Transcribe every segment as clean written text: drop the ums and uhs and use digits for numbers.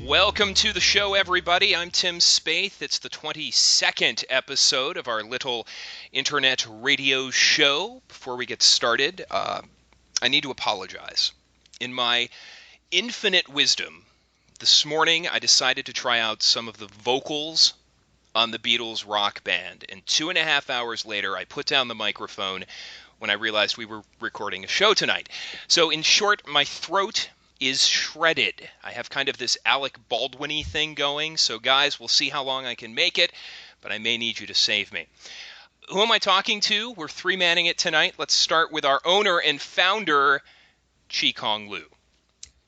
Welcome to the show, everybody. I'm Tim Spaeth. It's the 22nd episode of our little internet radio show. Before we get started, I need to apologize. In my infinite wisdom, this morning I decided to try out some of the vocals on the Beatles Rock Band, and 2.5 hours later I put down the microphone when I realized we were recording a show tonight. So in short, my throat is shredded. I have kind of this Alec Baldwin-y thing going, so guys, we'll see how long I can make it, but I may need you to save me. Who am I talking to? We're three-manning it tonight. Let's start with our owner and founder, Chi Kong Lu.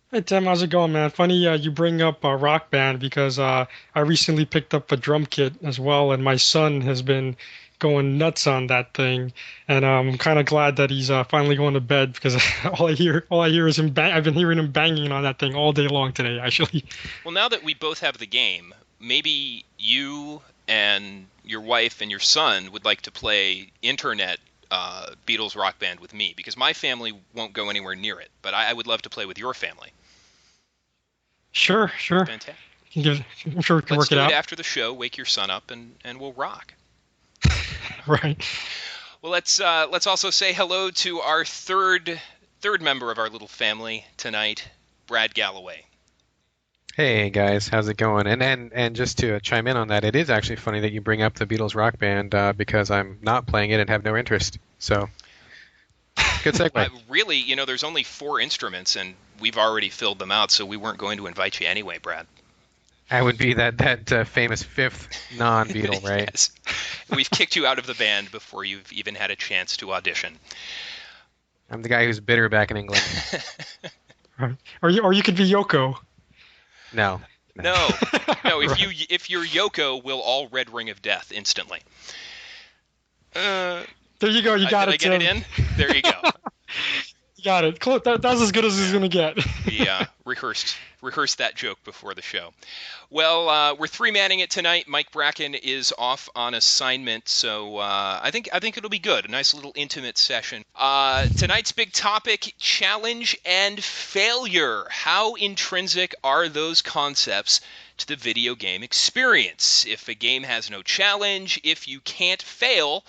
Hey Tim, how's it going, man? Funny you bring up Rock Band because I recently picked up a drum kit as well, and my son has been going nuts on that thing, and I'm kind of glad that he's finally going to bed because all I hear is him. I've been hearing him banging on that thing all day long today, actually. Well, now that we both have the game, maybe you and your wife and your son would like to play internet Beatles Rock Band with me, because my family won't go anywhere near it, but I would love to play with your family. Sure. Fantastic. I'm sure we can work it out. Let's do it after the show. Wake your son up, and we'll rock. Right. Well, let's also say hello to our third member of our little family tonight, Brad Gallaway. Hey guys, how's it going? And just to chime in on that, it is actually funny that you bring up the Beatles Rock Band because I'm not playing it and have no interest. So, good segue. Really, there's only 4 instruments, and we've already filled them out, so we weren't going to invite you anyway, Brad. I would be that famous 5th non-Beatle, right? Yes. We've kicked you out of the band before you've even had a chance to audition. I'm the guy who's bitter back in England. Right. Or you could be Yoko. No. If you're Yoko, we'll all Red Ring of Death instantly. There you go. You got it. Did I get it in? There you go. You got it. That's as good as he's gonna get. Yeah, rehearsed that joke before the show. Well, we're three-manning it tonight. Mike Bracken is off on assignment, so I think it'll be good. A nice little intimate session. Tonight's big topic: challenge and failure. How intrinsic are those concepts to the video game experience? If a game has no challenge, if you can't fail,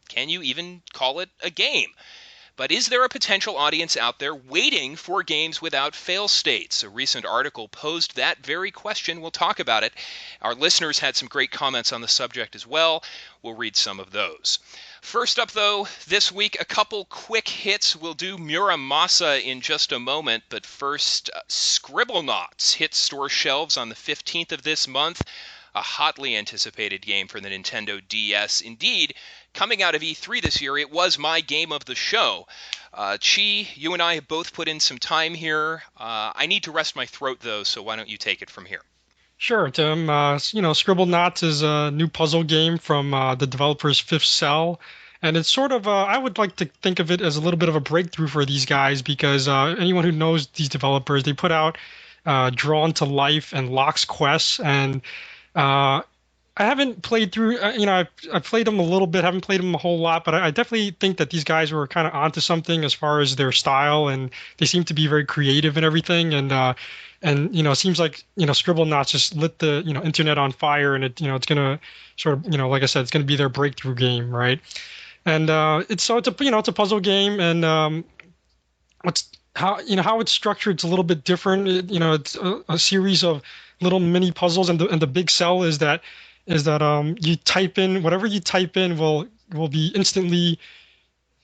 can you even call it a game? But is there a potential audience out there waiting for games without fail states? A recent article posed that very question. We'll talk about it. Our listeners had some great comments on the subject as well. We'll read some of those. First up, though, this week, a couple quick hits. We'll do Muramasa in just a moment, but first, Scribblenauts hit store shelves on the 15th of this month. A hotly anticipated game for the Nintendo DS. Indeed, coming out of E3 this year, it was my game of the show. Chi, you and I have both put in some time here. I need to rest my throat, though, so why don't you take it from here? Sure, Tim. Scribblenauts is a new puzzle game from the developers Fifth Cell. And it's sort of, I would like to think of it as a little bit of a breakthrough for these guys because anyone who knows these developers, they put out Drawn to Life and Lock's Quest, and I haven't played through, I've played them a little bit, haven't played them a whole lot, but I definitely think that these guys were kind of onto something as far as their style, and they seem to be very creative and everything. And it seems like, Scribblenauts just lit the, internet on fire, and it's going to sort of, like I said, it's going to be their breakthrough game, right? And it's a puzzle game, and how it's structured, it's a little bit different. It's a series of little mini puzzles, and the big sell is that you type in whatever you type in will be instantly.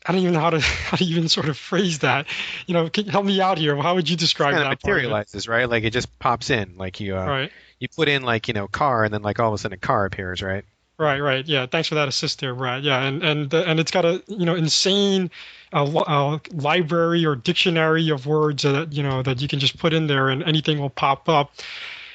I don't even know how to even sort of phrase that. Help me out here. How would you describe that? It kind of materializes, right? Like it just pops in, like you right. You put in like car, and then like all of a sudden a car appears, right? Right. Yeah. Thanks for that assist there, Brad. Yeah, and it's got a insane library or dictionary of words that that you can just put in there, and anything will pop up.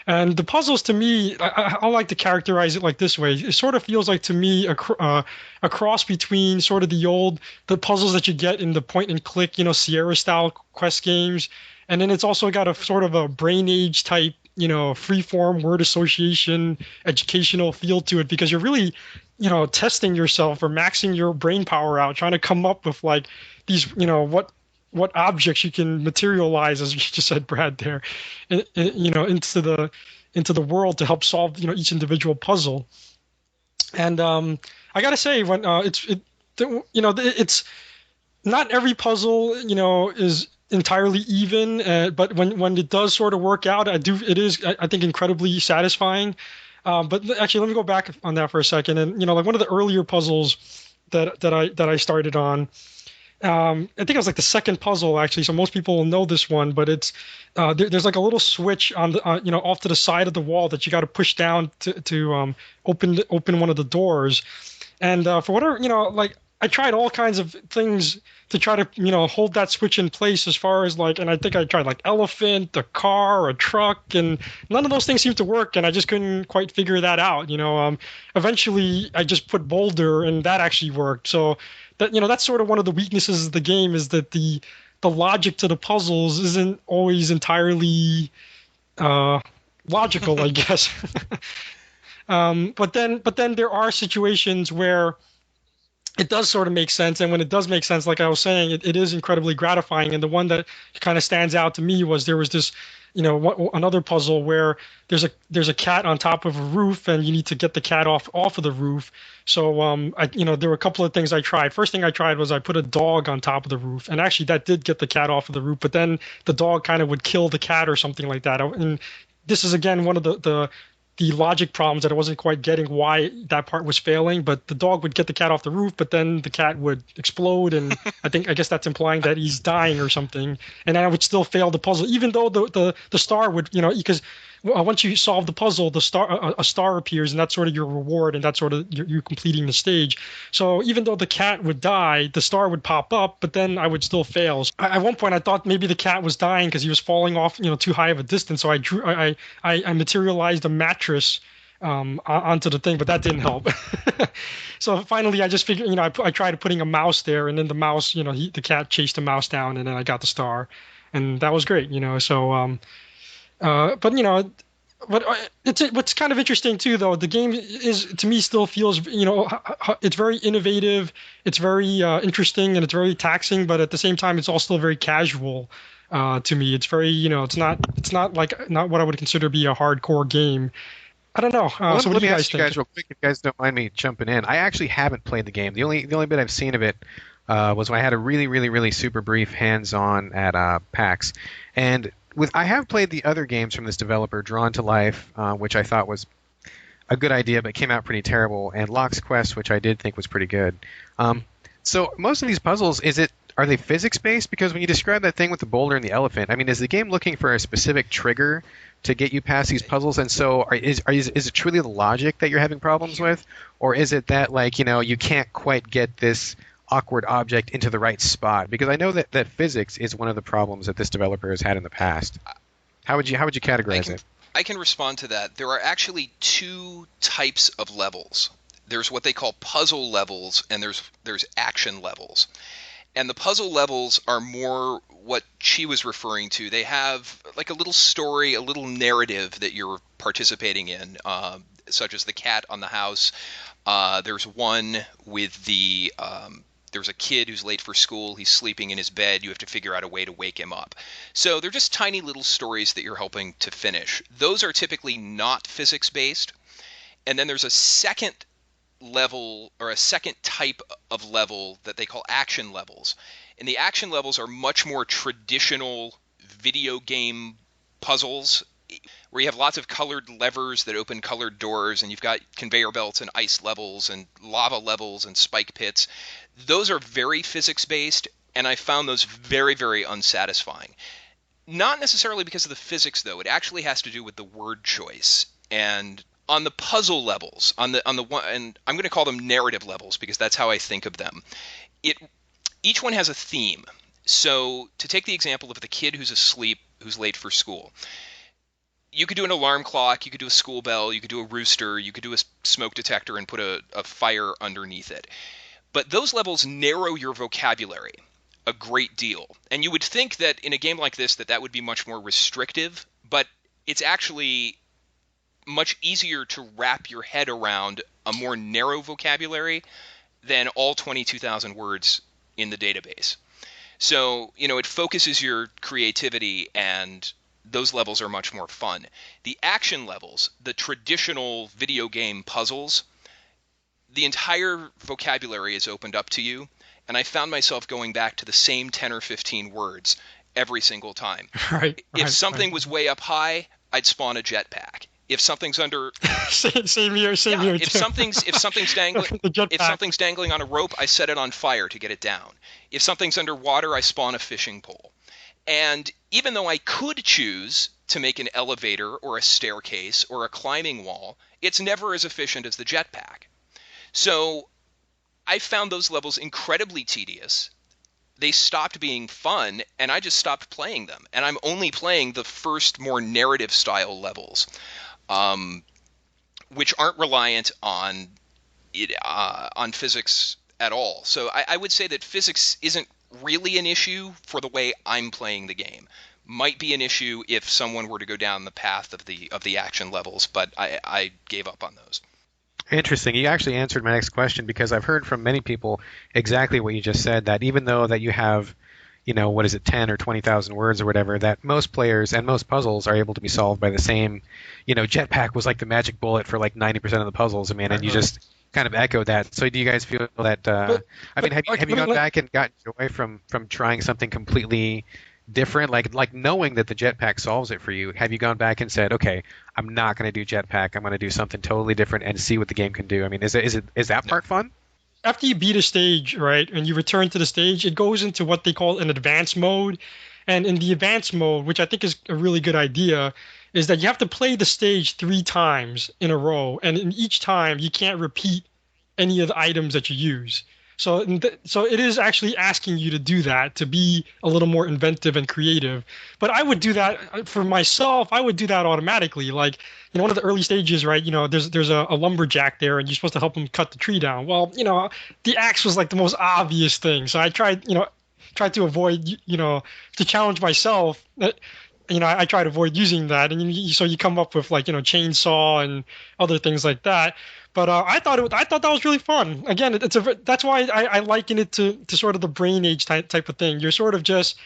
And the puzzles, to me, I like to characterize it like this way. It sort of feels like, to me, a cross between sort of the puzzles that you get in the point-and-click, Sierra-style quest games. And then it's also got a sort of a brain age type, free-form word association, educational feel to it, because you're really, testing yourself or maxing your brain power out, trying to come up with, like, these, what what objects you can materialize, as you just said, Brad, there, into the world to help solve each individual puzzle. And I gotta say, when it's not every puzzle is entirely even, but when it does sort of work out, it is I think incredibly satisfying. But actually, let me go back on that for a second. And like one of the earlier puzzles that I started on, I think it was like the second puzzle actually. So most people will know this one, but it's there's like a little switch on the off to the side of the wall that you got to push down to open one of the doors. And for whatever like I tried all kinds of things to try to hold that switch in place, as far as like, and I think I tried like elephant, a car, a truck, and none of those things seemed to work, and I just couldn't quite figure that out. Eventually I just put boulder, and that actually worked. So that's sort of one of the weaknesses of the game, is that the logic to the puzzles isn't always entirely logical, I guess. But then there are situations where it does sort of make sense, and when it does make sense, like I was saying, it is incredibly gratifying. And the one that kind of stands out to me was there was this, another puzzle where there's a cat on top of a roof, and you need to get the cat off of the roof. So there were a couple of things I tried. First thing I tried was I put a dog on top of the roof, and actually that did get the cat off of the roof. But then the dog kind of would kill the cat or something like that. And this is again one of the logic problems, that I wasn't quite getting why that part was failing. But the dog would get the cat off the roof, but then the cat would explode, and I guess that's implying that he's dying or something. And I would still fail the puzzle, even though the star would, because once you solve the puzzle, a star appears, and that's sort of your reward, and that's sort of you completing the stage. So even though the cat would die, the star would pop up, but then I would still fail. So at one point, I thought maybe the cat was dying because he was falling off, too high of a distance. So I materialized a mattress onto the thing, but that didn't help. So finally, I just figured, I tried putting a mouse there, and then the mouse, the cat chased the mouse down, and then I got the star, and that was great. So. But what's kind of interesting too, though, the game is, to me, still feels, it's very innovative, it's very interesting, and it's very taxing, but at the same time, it's all still very casual to me. It's very, it's not what I would consider to be a hardcore game. I don't know. So what do you guys think? Guys real quick, if you guys don't mind me jumping in. I actually haven't played the game. The only bit I've seen of it was when I had a really, really, really super brief hands-on at PAX, and I have played the other games from this developer, Drawn to Life, which I thought was a good idea, but came out pretty terrible, and Lock's Quest, which I did think was pretty good. So most of these puzzles, are they physics-based? Because when you describe that thing with the boulder and the elephant, I mean, is the game looking for a specific trigger to get you past these puzzles? And so is it truly the logic that you're having problems with? Or is it that, like, you can't quite get this awkward object into the right spot? Because I know that physics is one of the problems that this developer has had in the past. How would you categorize it? I can respond to that. There are actually two types of levels. There's what they call puzzle levels, and there's action levels. And the puzzle levels are more what she was referring to. They have like a little story, a little narrative that you're participating in, such as the cat on the house. There's one with there's a kid who's late for school. He's sleeping in his bed. You have to figure out a way to wake him up. So they're just tiny little stories that you're helping to finish. Those are typically not physics-based. And then there's a second level, or a second type of level, that they call action levels. And the action levels are much more traditional video game puzzles, where you have lots of colored levers that open colored doors, and you've got conveyor belts and ice levels and lava levels and spike pits. Those are very physics-based, and I found those very, very unsatisfying. Not necessarily because of the physics, though. It actually has to do with the word choice. And on the puzzle levels, on the one, and I'm going to call them narrative levels because that's how I think of them. Each one has a theme. So to take the example of the kid who's asleep, who's late for school, you could do an alarm clock, you could do a school bell, you could do a rooster, you could do a smoke detector and put a fire underneath it. But those levels narrow your vocabulary a great deal. And you would think that in a game like this that would be much more restrictive, but it's actually much easier to wrap your head around a more narrow vocabulary than all 22,000 words in the database. So, it focuses your creativity, and those levels are much more fun. The action levels, the traditional video game puzzles, the entire vocabulary is opened up to you, and I found myself going back to the same 10 or 15 words every single time. Right. If Right. something Right. was way up high, I'd spawn a jetpack. If something's under Same here. Same yeah, here if too. something's dangling The if jetpack. something's dangling on a rope, I set it on fire to get it down. If something's underwater, I spawn a fishing pole. And even though I could choose to make an elevator or a staircase or a climbing wall, it's never as efficient as the jetpack. So I found those levels incredibly tedious. They stopped being fun, and I just stopped playing them. And I'm only playing the first, more narrative style levels, um, which aren't reliant on physics at all. So I would say that physics isn't really an issue for the way I'm playing the game. Might be an issue if someone were to go down the path of the action levels, but I gave up on those. Interesting. You actually answered my next question because I've heard from many people exactly what you just said, that even though that you have, what is it, 10 or 20,000 words or whatever, that most players and most puzzles are able to be solved by the same, jetpack was like the magic bullet for like 90% of the puzzles. I mean, and you just kind of echoed that. So do you guys feel that, have you gone back and gotten joy from trying something completely different, like knowing that the jetpack solves it for you? Have you gone back and said, okay, I'm not going to do jetpack, I'm going to do something totally different and see what the game can do? I mean, is that part fun? After you beat a stage, right, and you return to the stage, it goes into what they call an advanced mode. And in the advanced mode, which I think is a really good idea, is that you have to play the stage 3 times in a row, and in each time you can't repeat any of the items that you use. So it is actually asking you to do that, to be a little more inventive and creative. But I would do that for myself. I would do that automatically. Like, one of the early stages, right? There's a lumberjack there, and you're supposed to help him cut the tree down. Well, the axe was like the most obvious thing. So I tried to avoid, to challenge myself. I try to avoid using that, and so you come up with like chainsaw and other things like that. But I thought that was really fun. Again, that's why I liken it to sort of the brain age type of thing. You're sort of just,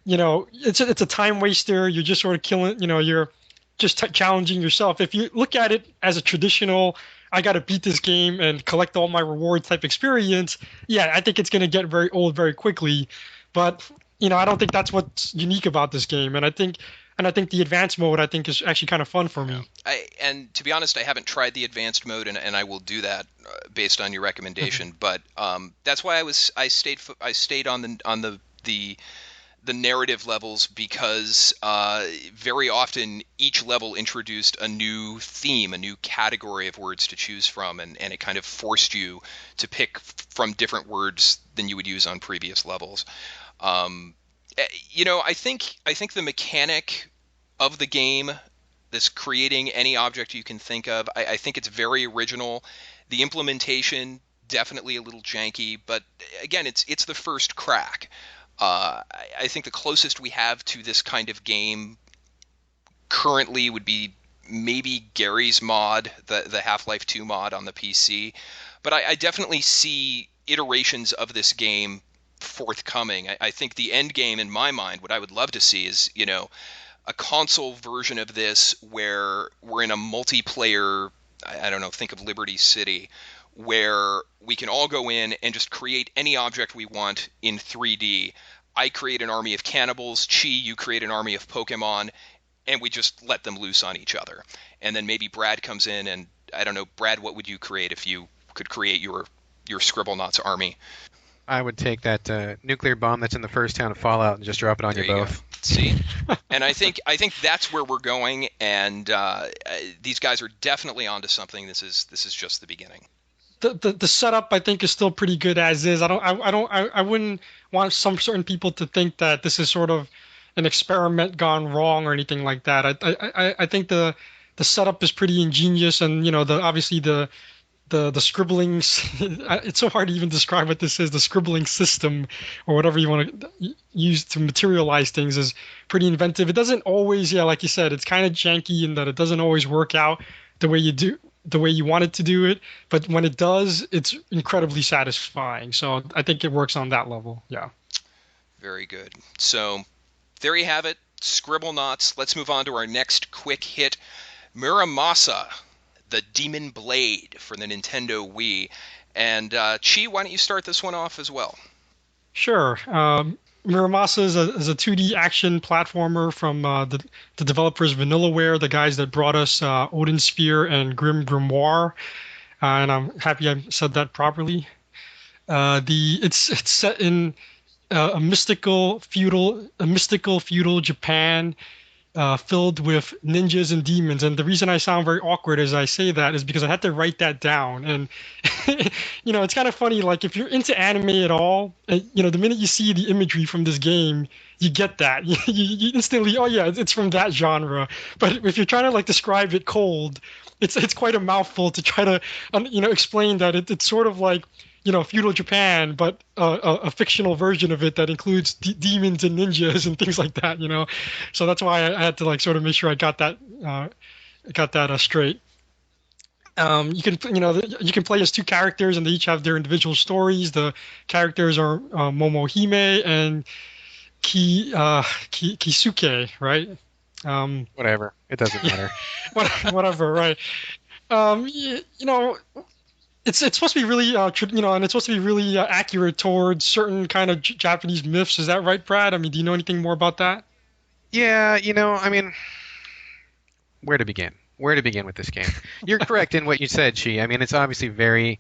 it's a time waster. You're just sort of killing, you're just challenging yourself. If you look at it as a traditional, I got to beat this game and collect all my rewards type experience, yeah, I think it's going to get very old very quickly. But I don't think that's what's unique about this game. And I think the advanced mode, I think, is actually kind of fun for me. And to be honest, I haven't tried the advanced mode, and I will do that based on your recommendation. But that's why I stayed on the narrative levels, because very often each level introduced a new theme, a new category of words to choose from, and it kind of forced you to pick from different words than you would use on previous levels. I think the mechanic of the game, this creating any object you can think of, I think it's very original. The implementation, definitely a little janky, but again, it's the first crack. I think the closest we have to this kind of game currently would be maybe Gary's mod, the Half-Life 2 mod on the PC. But I definitely see iterations of this game forthcoming. I think the end game in my mind, what I would love to see is, a console version of this where we're in a multiplayer, I don't know, think of Liberty City, where we can all go in and just create any object we want in 3D. I create an army of cannibals, Chi, you create an army of Pokemon, and we just let them loose on each other. And then maybe Brad comes in, and I don't know, Brad, what would you create if you could create your Scribblenauts army? I would take that nuclear bomb that's in the first town of Fallout and just drop it on There you you both. go. See, and I think that's where we're going, and these guys are definitely onto something. This is just the beginning. The setup, I think, is still pretty good as is. I wouldn't want some certain people to think that this is sort of an experiment gone wrong or anything like that. I think the setup is pretty ingenious, and obviously the scribblings. It's so hard to even describe what this is. The scribbling system, or whatever you want to use to materialize things, is pretty inventive. It doesn't always, yeah, like you said, it's kind of janky in that it doesn't always work out the way you want it to do it. But when it does, it's incredibly satisfying. So I think it works on that level. Yeah. Very good. So there you have it. Scribblenauts. Let's move on to our next quick hit, Muramasa, the Demon Blade for the Nintendo Wii. And Chi, why don't you start this one off as well? Sure. Muramasa is a 2D action platformer from the developers Vanillaware, the guys that brought us Odin Sphere and Grim Grimoire. And I'm happy I said that properly. It's set in a mystical feudal Japan, filled with ninjas and demons. And the reason I sound very awkward as I say that is because I had to write that down. And it's kind of funny. Like if you're into anime at all, the minute you see the imagery from this game, you get that. You instantly, oh yeah, it's from that genre. But if you're trying to like describe it cold, it's quite a mouthful to try to explain that it's sort of like feudal Japan, but a fictional version of it that includes demons and ninjas and things like that. So that's why I had to like sort of make sure I got that straight. You can play as two characters, and they each have their individual stories. The characters are Momohime and Kisuke, right? Whatever. It doesn't matter. Whatever, right? It's supposed to be really, and it's supposed to be really accurate towards certain kind of Japanese myths. Is that right, Brad? I mean, do you know anything more about that? Yeah, I mean, where to begin? Where to begin with this game? You're correct in what you said, Chi. I mean, it's obviously very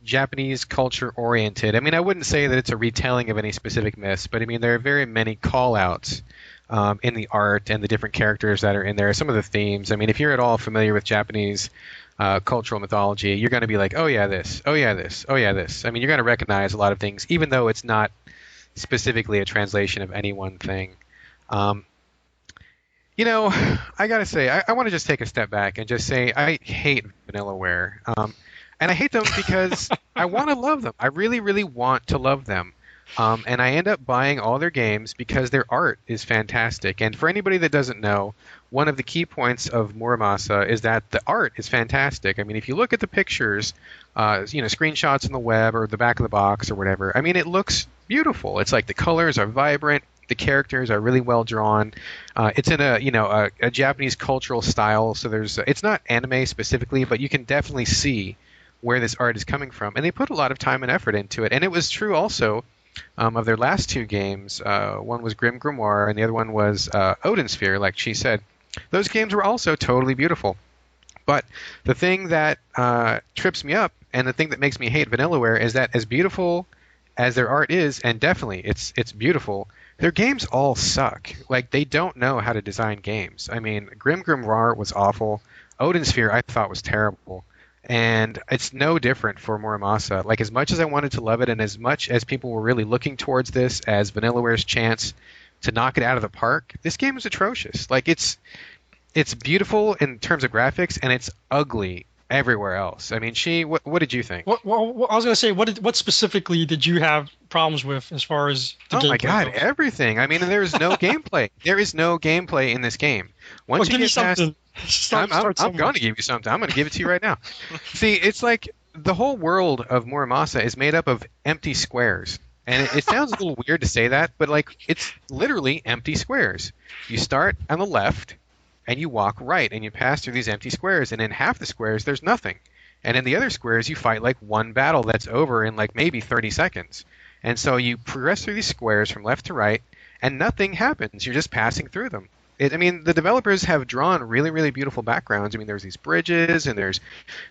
Japanese culture oriented. I mean, I wouldn't say that it's a retelling of any specific myths, but I mean, there are very many call-outs in the art and the different characters that are in there. Some of the themes. I mean, if you're at all familiar with Japanese cultural mythology, you're going to be like, oh yeah, this, oh yeah, this, oh yeah, this. I mean, you're going to recognize a lot of things, even though it's not specifically a translation of any one thing. I got to say, I want to just take a step back and just say I hate Vanillaware. And I hate them because I want to love them. I really, really want to love them. And I end up buying all their games because their art is fantastic. And for anybody that doesn't know, one of the key points of Muramasa is that the art is fantastic. I mean, if you look at the pictures, screenshots on the web or the back of the box or whatever, I mean, it looks beautiful. It's like the colors are vibrant. The characters are really well drawn. It's in a Japanese cultural style, so it's not anime specifically, but you can definitely see where this art is coming from. And they put a lot of time and effort into it. And it was true also of their last two games. One was Grim Grimoire, and the other one was Odin Sphere, like she said. Those games were also totally beautiful. But the thing that trips me up and the thing that makes me hate Vanillaware is that as beautiful as their art is, and definitely it's beautiful, their games all suck. Like, they don't know how to design games. I mean, Grim Grimoire was awful. Odin Sphere I thought was terrible. And it's no different for Muramasa. Like, as much as I wanted to love it and as much as people were really looking towards this as Vanillaware's chance to knock it out of the park, this game is atrocious. Like, it's beautiful in terms of graphics, and it's ugly everywhere else. I mean, what did you think? Well, I was going to say, what specifically did you have problems with as far as the gameplay? Oh my God, goes? Everything. I mean, there is no gameplay. There is no gameplay in this game. Once you give get me past, something. I'm going to give you something. I'm going to give it to you right now. See, it's like the whole world of Muramasa is made up of empty squares. And it sounds a little weird to say that, but like it's literally empty squares. You start on the left, and you walk right, and you pass through these empty squares, and in half the squares, there's nothing. And in the other squares, you fight like one battle that's over in like maybe 30 seconds. And so you progress through these squares from left to right, and nothing happens. You're just passing through them. The developers have drawn really, really beautiful backgrounds. I mean, there's these bridges, and there's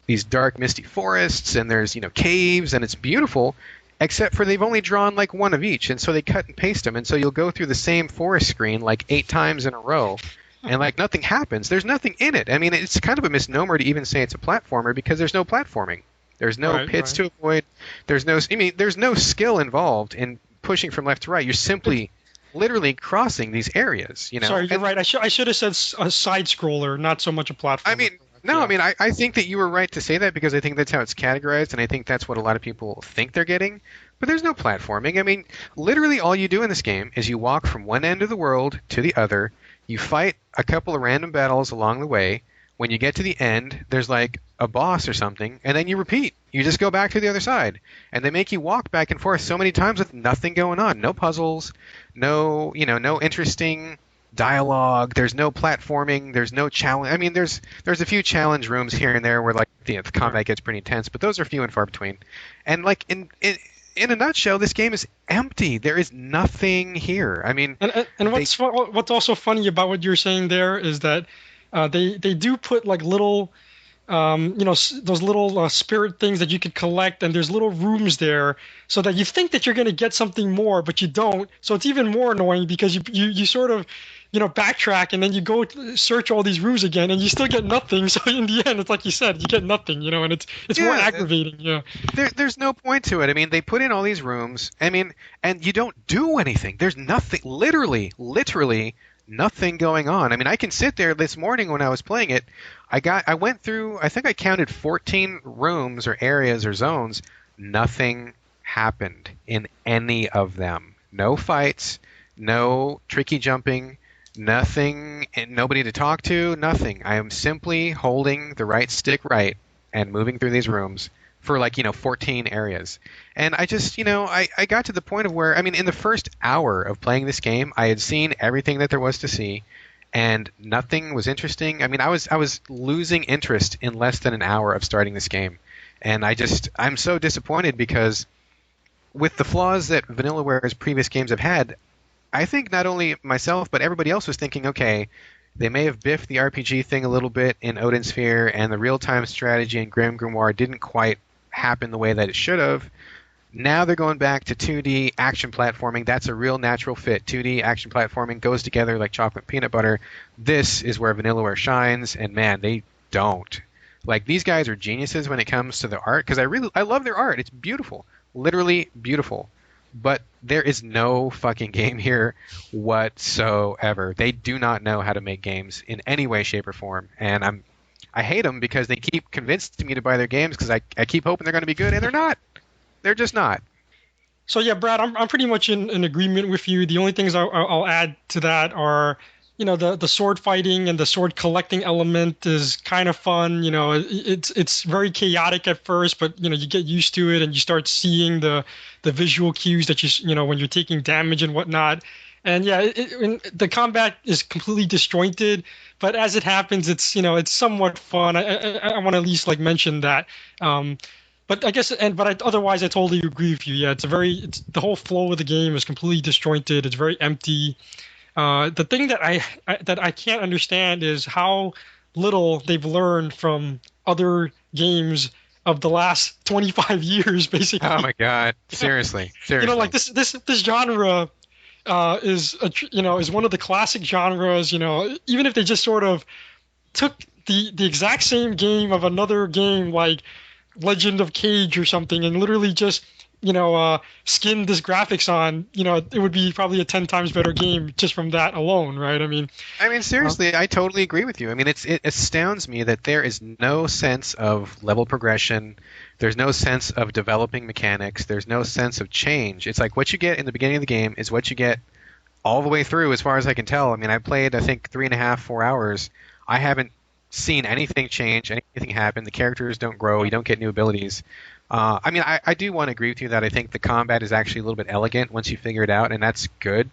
these dark, misty forests, and there's, caves, and it's beautiful, except for they've only drawn like one of each, and so they cut and paste them, and so you'll go through the same forest screen like 8 times in a row, and like nothing happens. There's nothing in it. I mean, it's kind of a misnomer to even say it's a platformer because there's no platforming. There's no pits to avoid. There's no skill involved in pushing from left to right. You're simply literally crossing these areas. Sorry, you're right. I should have said a side scroller, not so much a platform. I mean, no, yeah. I think that you were right to say that because I think that's how it's categorized, and I think that's what a lot of people think they're getting. But there's no platforming. I mean, literally all you do in this game is you walk from one end of the world to the other. You fight a couple of random battles along the way. When you get to the end, there's like a boss or something, and then you repeat. You just go back to the other side, and they make you walk back and forth so many times with nothing going on. No puzzles, no interesting dialogue. There's no platforming. There's no challenge. I mean, there's a few challenge rooms here and there where like the combat gets pretty intense, but those are few and far between. And like in a nutshell, this game is empty. There is nothing here. I mean, and what's also funny about what you're saying there is that they do put like little those little spirit things that you could collect, and there's little rooms there, so that you think that you're going to get something more, but you don't. So it's even more annoying because you sort of backtrack, and then you go search all these rooms again, and you still get nothing. So in the end, it's like you said, you get nothing, and it's more aggravating. Yeah. There's no point to it. I mean, they put in all these rooms. I mean, and you don't do anything. There's nothing. Literally nothing going on. I mean, I can sit there this morning when I was playing it. I went through, I think I counted 14 rooms or areas or zones. Nothing happened in any of them. No fights, no tricky jumping, nothing, and nobody to talk to, nothing. I am simply holding the right stick right and moving through these rooms for 14 areas. And I just, I got to the point of where, I mean, in the first hour of playing this game, I had seen everything that there was to see, and nothing was interesting. I mean, I was losing interest in less than an hour of starting this game. And I'm so disappointed because with the flaws that Vanillaware's previous games have had, I think not only myself, but everybody else was thinking, okay, they may have biffed the RPG thing a little bit in Odin Sphere, and the real-time strategy in Grim Grimoire didn't quite happen the way that it should have. Now they're going back to 2D action platforming. That's a real natural fit. 2D action platforming goes together like chocolate peanut butter. This is where Vanillaware shines, and man, they don't. Like, these guys are geniuses when it comes to the art, because I love their art. It's beautiful. Literally beautiful. But there is no fucking game here whatsoever. They do not know how to make games in any way, shape, or form. And I hate them because they keep convincing me to buy their games because I keep hoping they're going to be good, and they're not. They're just not. So yeah, Brad, I'm pretty much in agreement with you. The only things I'll add to that are, the sword fighting and the sword collecting element is kind of fun. It's very chaotic at first, but you get used to it and you start seeing the visual cues that when you're taking damage and whatnot. And yeah, the combat is completely disjointed, but as it happens, it's somewhat fun. I want to at least mention that. But I guess, otherwise, I totally agree with you. Yeah, the whole flow of the game is completely disjointed. It's very empty. The thing that I can't understand is how little they've learned from other games of the last 25 years, basically. Oh my God! Seriously. This genre is one of the classic genres. Even if they just sort of took the exact same game of another game like Legend of Cage or something and literally just skinned this graphics on, it would be probably a 10 times better game just from that alone, right? I mean seriously, I totally agree with you. I mean, it astounds me that there is no sense of level progression. There's no sense of developing mechanics. There's no sense of change. It's like what you get in the beginning of the game is what you get all the way through, as far as I can tell. I mean, I played, I think, 3.5, 4 hours. I haven't seen anything change, anything happen. The characters don't grow. You don't get new abilities. I do want to agree with you that I think the combat is actually a little bit elegant once you figure it out, and that's good.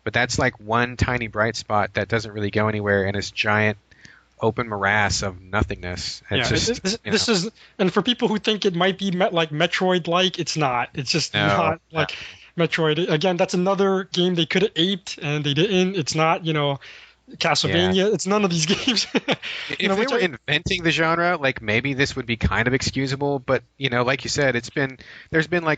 But that's like one tiny bright spot that doesn't really go anywhere in this giant open morass of nothingness. This is, and for people who think it might be like Metroid-like, it's not. It's just not like Metroid. Again, that's another game they could have aped, and they didn't. It's not, Castlevania. Yeah. It's none of these games. If they were inventing the genre, maybe this would be kind of excusable. But like you said, there's been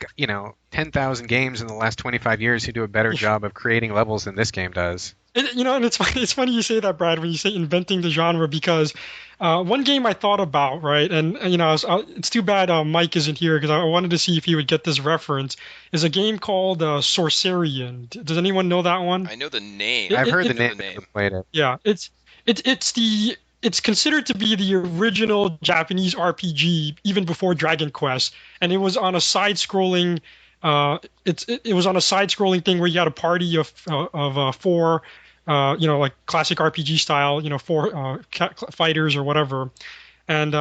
10,000 games in the last 25 years who do a better job of creating levels than this game does. And it's funny. It's funny you say that, Brad, when you say inventing the genre, because one game I thought about, right, and it's too bad Mike isn't here because I wanted to see if he would get this reference. Is a game called Sorcerian. Does anyone know that one? I know the name. I've heard the name. I've played it. Yeah, it's considered to be the original Japanese RPG even before Dragon Quest, and it was on a side-scrolling. It was on a side-scrolling thing where you had a party of four, like classic RPG style, four fighters or whatever, and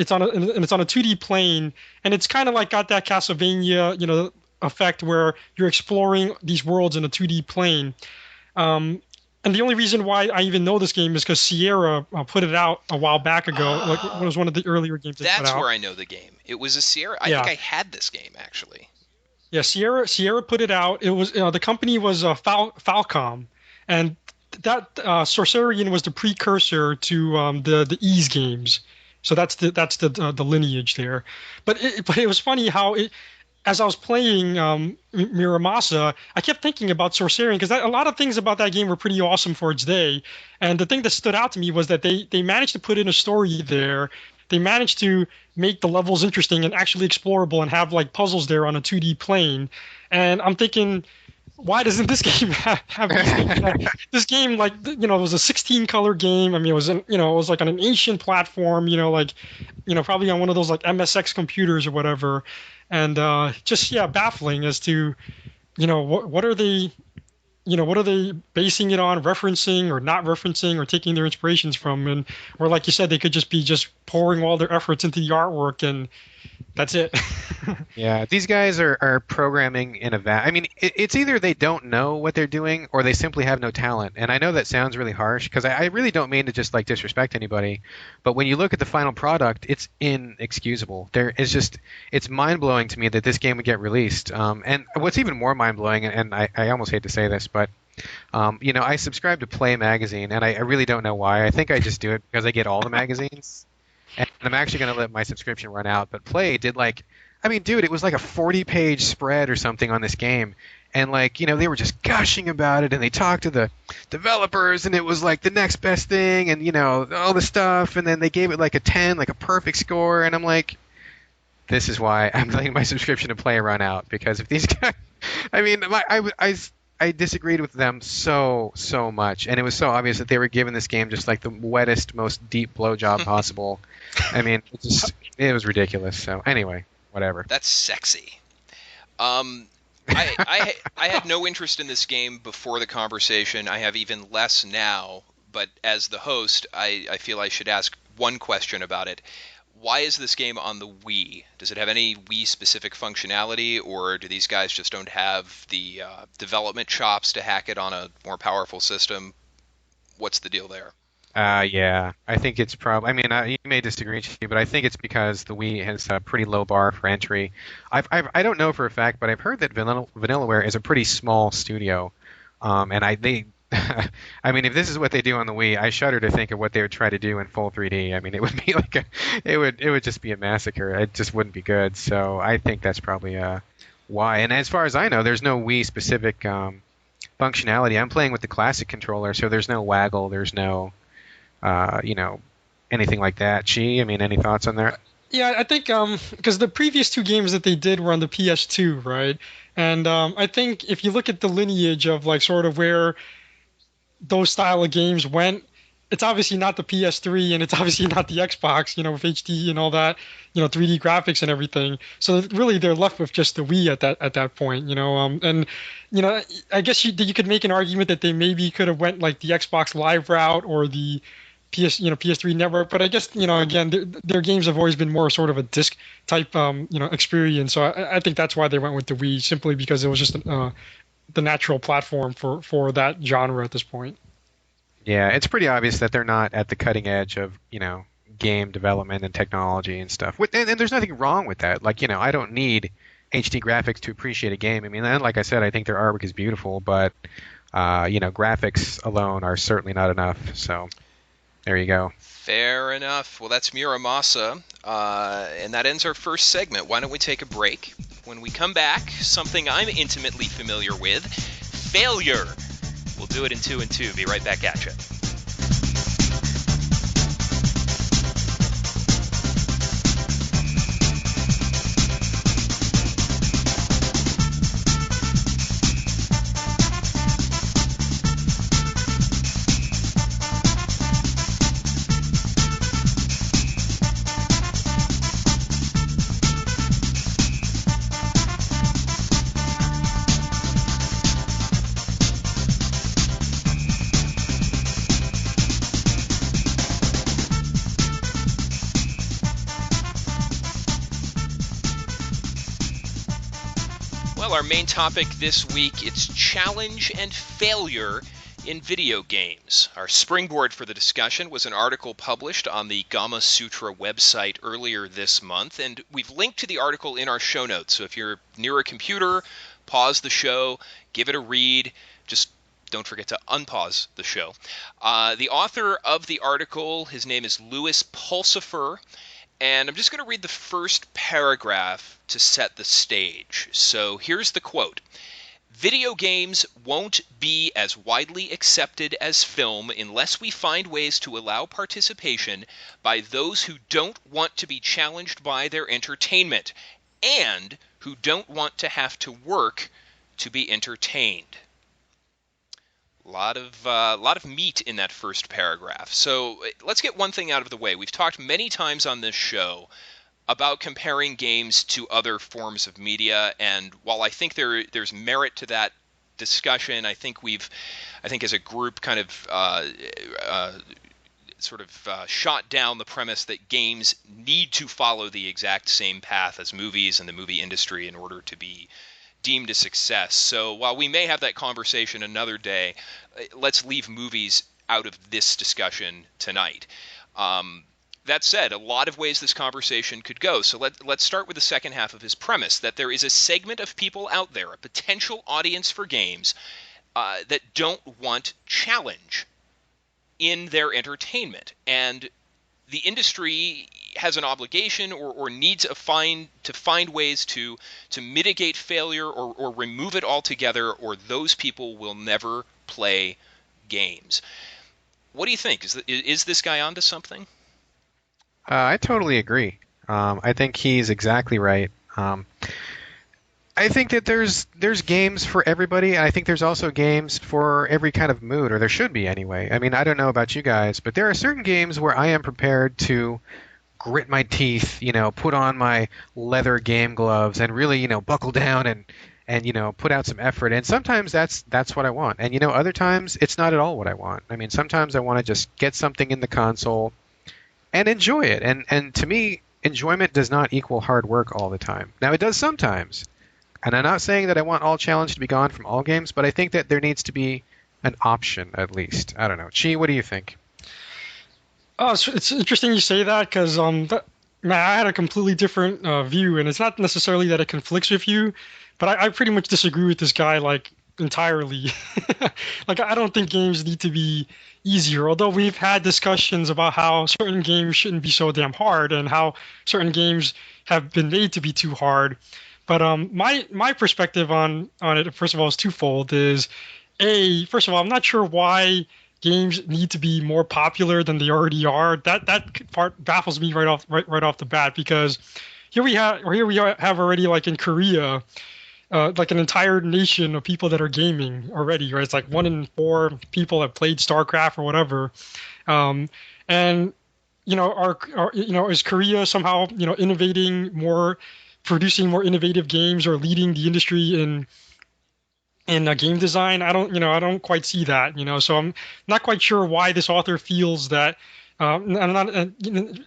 it's on a 2D plane, and it's kind of like got that Castlevania, effect where you're exploring these worlds in a 2D plane. And the only reason why I even know this game is because Sierra put it out a while back ago. Like it was one of the earlier games they put out. That's where I know the game. It was a Sierra. I Yeah. think I had this game actually. Yeah, Sierra put it out. It was the company was Falcom, and that Sorcerian was the precursor to the Ys games. So that's the lineage there. But it was funny how as I was playing Miramasa, I kept thinking about Sorcerian because a lot of things about that game were pretty awesome for its day. And the thing that stood out to me was that they managed to put in a story there. They managed to make the levels interesting and actually explorable and have like puzzles there on a 2D plane. And I'm thinking, why doesn't this game have these things? This game, like, it was a 16-color game. I mean, it was like on an ancient platform, probably on one of those like MSX computers or whatever. And just baffling as to, what are they, what are they basing it on, referencing or not referencing or taking their inspirations from? And or like you said, they could just be pouring all their efforts into the artwork and that's it. Yeah, these guys are programming in a I mean, it's either they don't know what they're doing or they simply have no talent. And I know that sounds really harsh because I really don't mean to just like disrespect anybody. But when you look at the final product, it's inexcusable. It's mind-blowing to me that this game would get released. And what's even more mind-blowing, and I almost hate to say this, but I subscribe to Play Magazine, and I really don't know why. I think I just do it because I get all the magazines. And I'm actually going to let my subscription run out. But Play did it was like a 40-page spread or something on this game. And they were just gushing about it and they talked to the developers and it was like the next best thing and, all this stuff. And then they gave it like a 10, like a perfect score. And I'm like, this is why I'm letting my subscription to Play run out. Because if these guys, I disagreed with them so much. And it was so obvious that they were giving this game just like the wettest, most deep blowjob possible. I mean, it was ridiculous. So anyway, whatever. That's sexy. I had no interest in this game before the conversation. I have even less now. But as the host, I feel I should ask one question about it. Why is this game on the Wii? Does it have any Wii-specific functionality, or do these guys just don't have the development chops to hack it on a more powerful system? What's the deal there? Yeah, I think it's probably. I mean, you may disagree, but I think it's because the Wii has a pretty low bar for entry. I don't know for a fact, but I've heard that Vanillaware is a pretty small studio, and they. I mean, if this is what they do on the Wii, I shudder to think of what they would try to do in full 3D. I mean, it would be it would just be a massacre. It just wouldn't be good. So I think that's probably why. And as far as I know, there's no Wii specific functionality. I'm playing with the classic controller, so there's no waggle. There's no anything like that. I mean, any thoughts on that? Yeah, I think because the previous two games that they did were on the PS2, right? And I think if you look at the lineage of like sort of where those style of games went, it's obviously not the PS3 and it's obviously not the Xbox, with HD and all that, 3D graphics and everything. So really they're left with just the Wii at that point, and I guess you could make an argument that they maybe could have went like the Xbox Live route or the PS3 network, but I guess again their games have always been more sort of a disc type experience. So I think that's why they went with the Wii, simply because it was just the natural platform for that genre at this point. Yeah, it's pretty obvious that they're not at the cutting edge of game development and technology and stuff. And there's nothing wrong with that. Like I don't need HD graphics to appreciate a game. I mean, and like I said, I think their artwork is beautiful, but graphics alone are certainly not enough. So. There you go. Fair enough. Well, that's Muramasa, and that ends our first segment. Why don't we take a break? When we come back, something I'm intimately familiar with, failure. We'll do it in 2 and 2. Be right back at you. Well, our main topic this week, it's challenge and failure in video games. Our springboard for the discussion was an article published on the Gama Sutra website earlier this month, and we've linked to the article in our show notes. So if you're near a computer, pause the show, give it a read, just don't forget to unpause the show. The author of the article, his name is Louis Pulsifer, and I'm just going to read the first paragraph to set the stage. So here's the quote. Video games won't be as widely accepted as film unless we find ways to allow participation by those who don't want to be challenged by their entertainment and who don't want to have to work to be entertained. A lot of meat in that first paragraph. So let's get one thing out of the way. We've talked many times on this show about comparing games to other forms of media, and while I think there's merit to that discussion, I think as a group kind of shot down the premise that games need to follow the exact same path as movies and the movie industry in order to be deemed a success. So while we may have that conversation another day, let's leave movies out of this discussion tonight. That said, a lot of ways this conversation could go. So let's start with the second half of his premise, that there is a segment of people out there, a potential audience for games, that don't want challenge in their entertainment. And the industry has an obligation or needs to find ways to mitigate failure or remove it altogether, or those people will never play games. What do you think? Is this guy onto something? I totally agree. I think he's exactly right. I think that there's games for everybody, and I think there's also games for every kind of mood, or there should be anyway. I mean, I don't know about you guys, but there are certain games where I am prepared to grit my teeth, put on my leather game gloves and really, buckle down and put out some effort. And sometimes that's what I want. And other times it's not at all what I want. I mean, sometimes I want to just get something in the console and enjoy it. And to me, enjoyment does not equal hard work all the time. Now, it does sometimes. And I'm not saying that I want all challenge to be gone from all games, but I think that there needs to be an option at least. I don't know. Chi, what do you think? Oh, it's interesting you say that, because I had a completely different view, and it's not necessarily that it conflicts with you, but I pretty much disagree with this guy, like, entirely. Like, I don't think games need to be easier, although we've had discussions about how certain games shouldn't be so damn hard and how certain games have been made to be too hard. But my perspective on it, first of all, is twofold. First of all, I'm not sure why games need to be more popular than they already are. That part baffles me right off the bat, because here we have already, like in Korea, like an entire nation of people that are gaming already, right? It's like 1 in 4 people have played StarCraft or whatever, and is Korea somehow innovating more, producing more innovative games, or leading the industry in game design? I don't quite see that. So I'm not quite sure why this author feels that. I'm not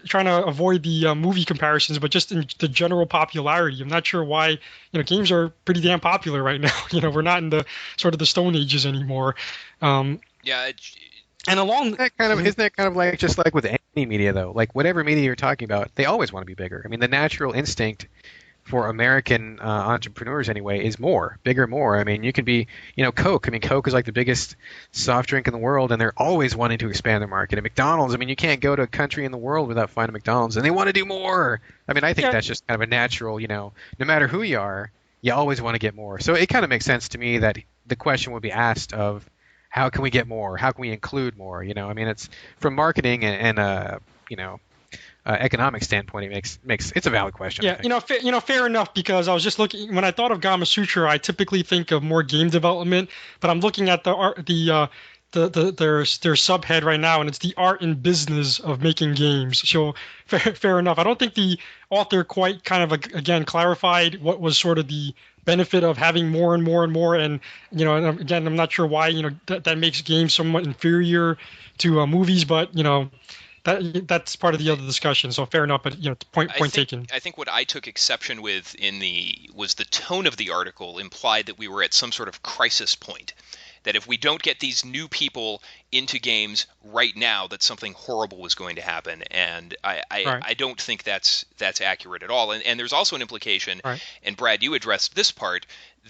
trying to avoid the movie comparisons, but just in the general popularity, I'm not sure why. Games are pretty damn popular right now. We're not in the sort of the Stone Ages anymore. Yeah. And along isn't that kind of like just like with any media though? Like whatever media you're talking about, they always want to be bigger. I mean, the natural instinct for American entrepreneurs anyway is bigger, more. I mean, you could be, Coke. I mean, Coke is like the biggest soft drink in the world, and they're always wanting to expand their market. And McDonald's, I mean, you can't go to a country in the world without finding McDonald's, and they want to do more. I mean, I think that's just kind of a natural, no matter who you are, you always want to get more. So it kind of makes sense to me that the question would be asked of, how can we get more? How can we include more? I mean, it's from marketing and economic standpoint, it makes it's a valid question. Yeah, fair enough, because I was just looking, when I thought of Gama Sutra, I typically think of more game development, but I'm looking at their subhead right now, and it's the art and business of making games. So fair enough. I don't think the author quite kind of again clarified what was sort of the benefit of having more and more and more, and again, I'm not sure why that makes games somewhat inferior to movies, but that's part of the other discussion. So fair enough, but point taken. I think what I took exception with was the tone of the article implied that we were at some sort of crisis point. That if we don't get these new people into games right now, that something horrible was going to happen, and I don't think that's accurate at all. And there's also an implication, and Brad, you addressed this part,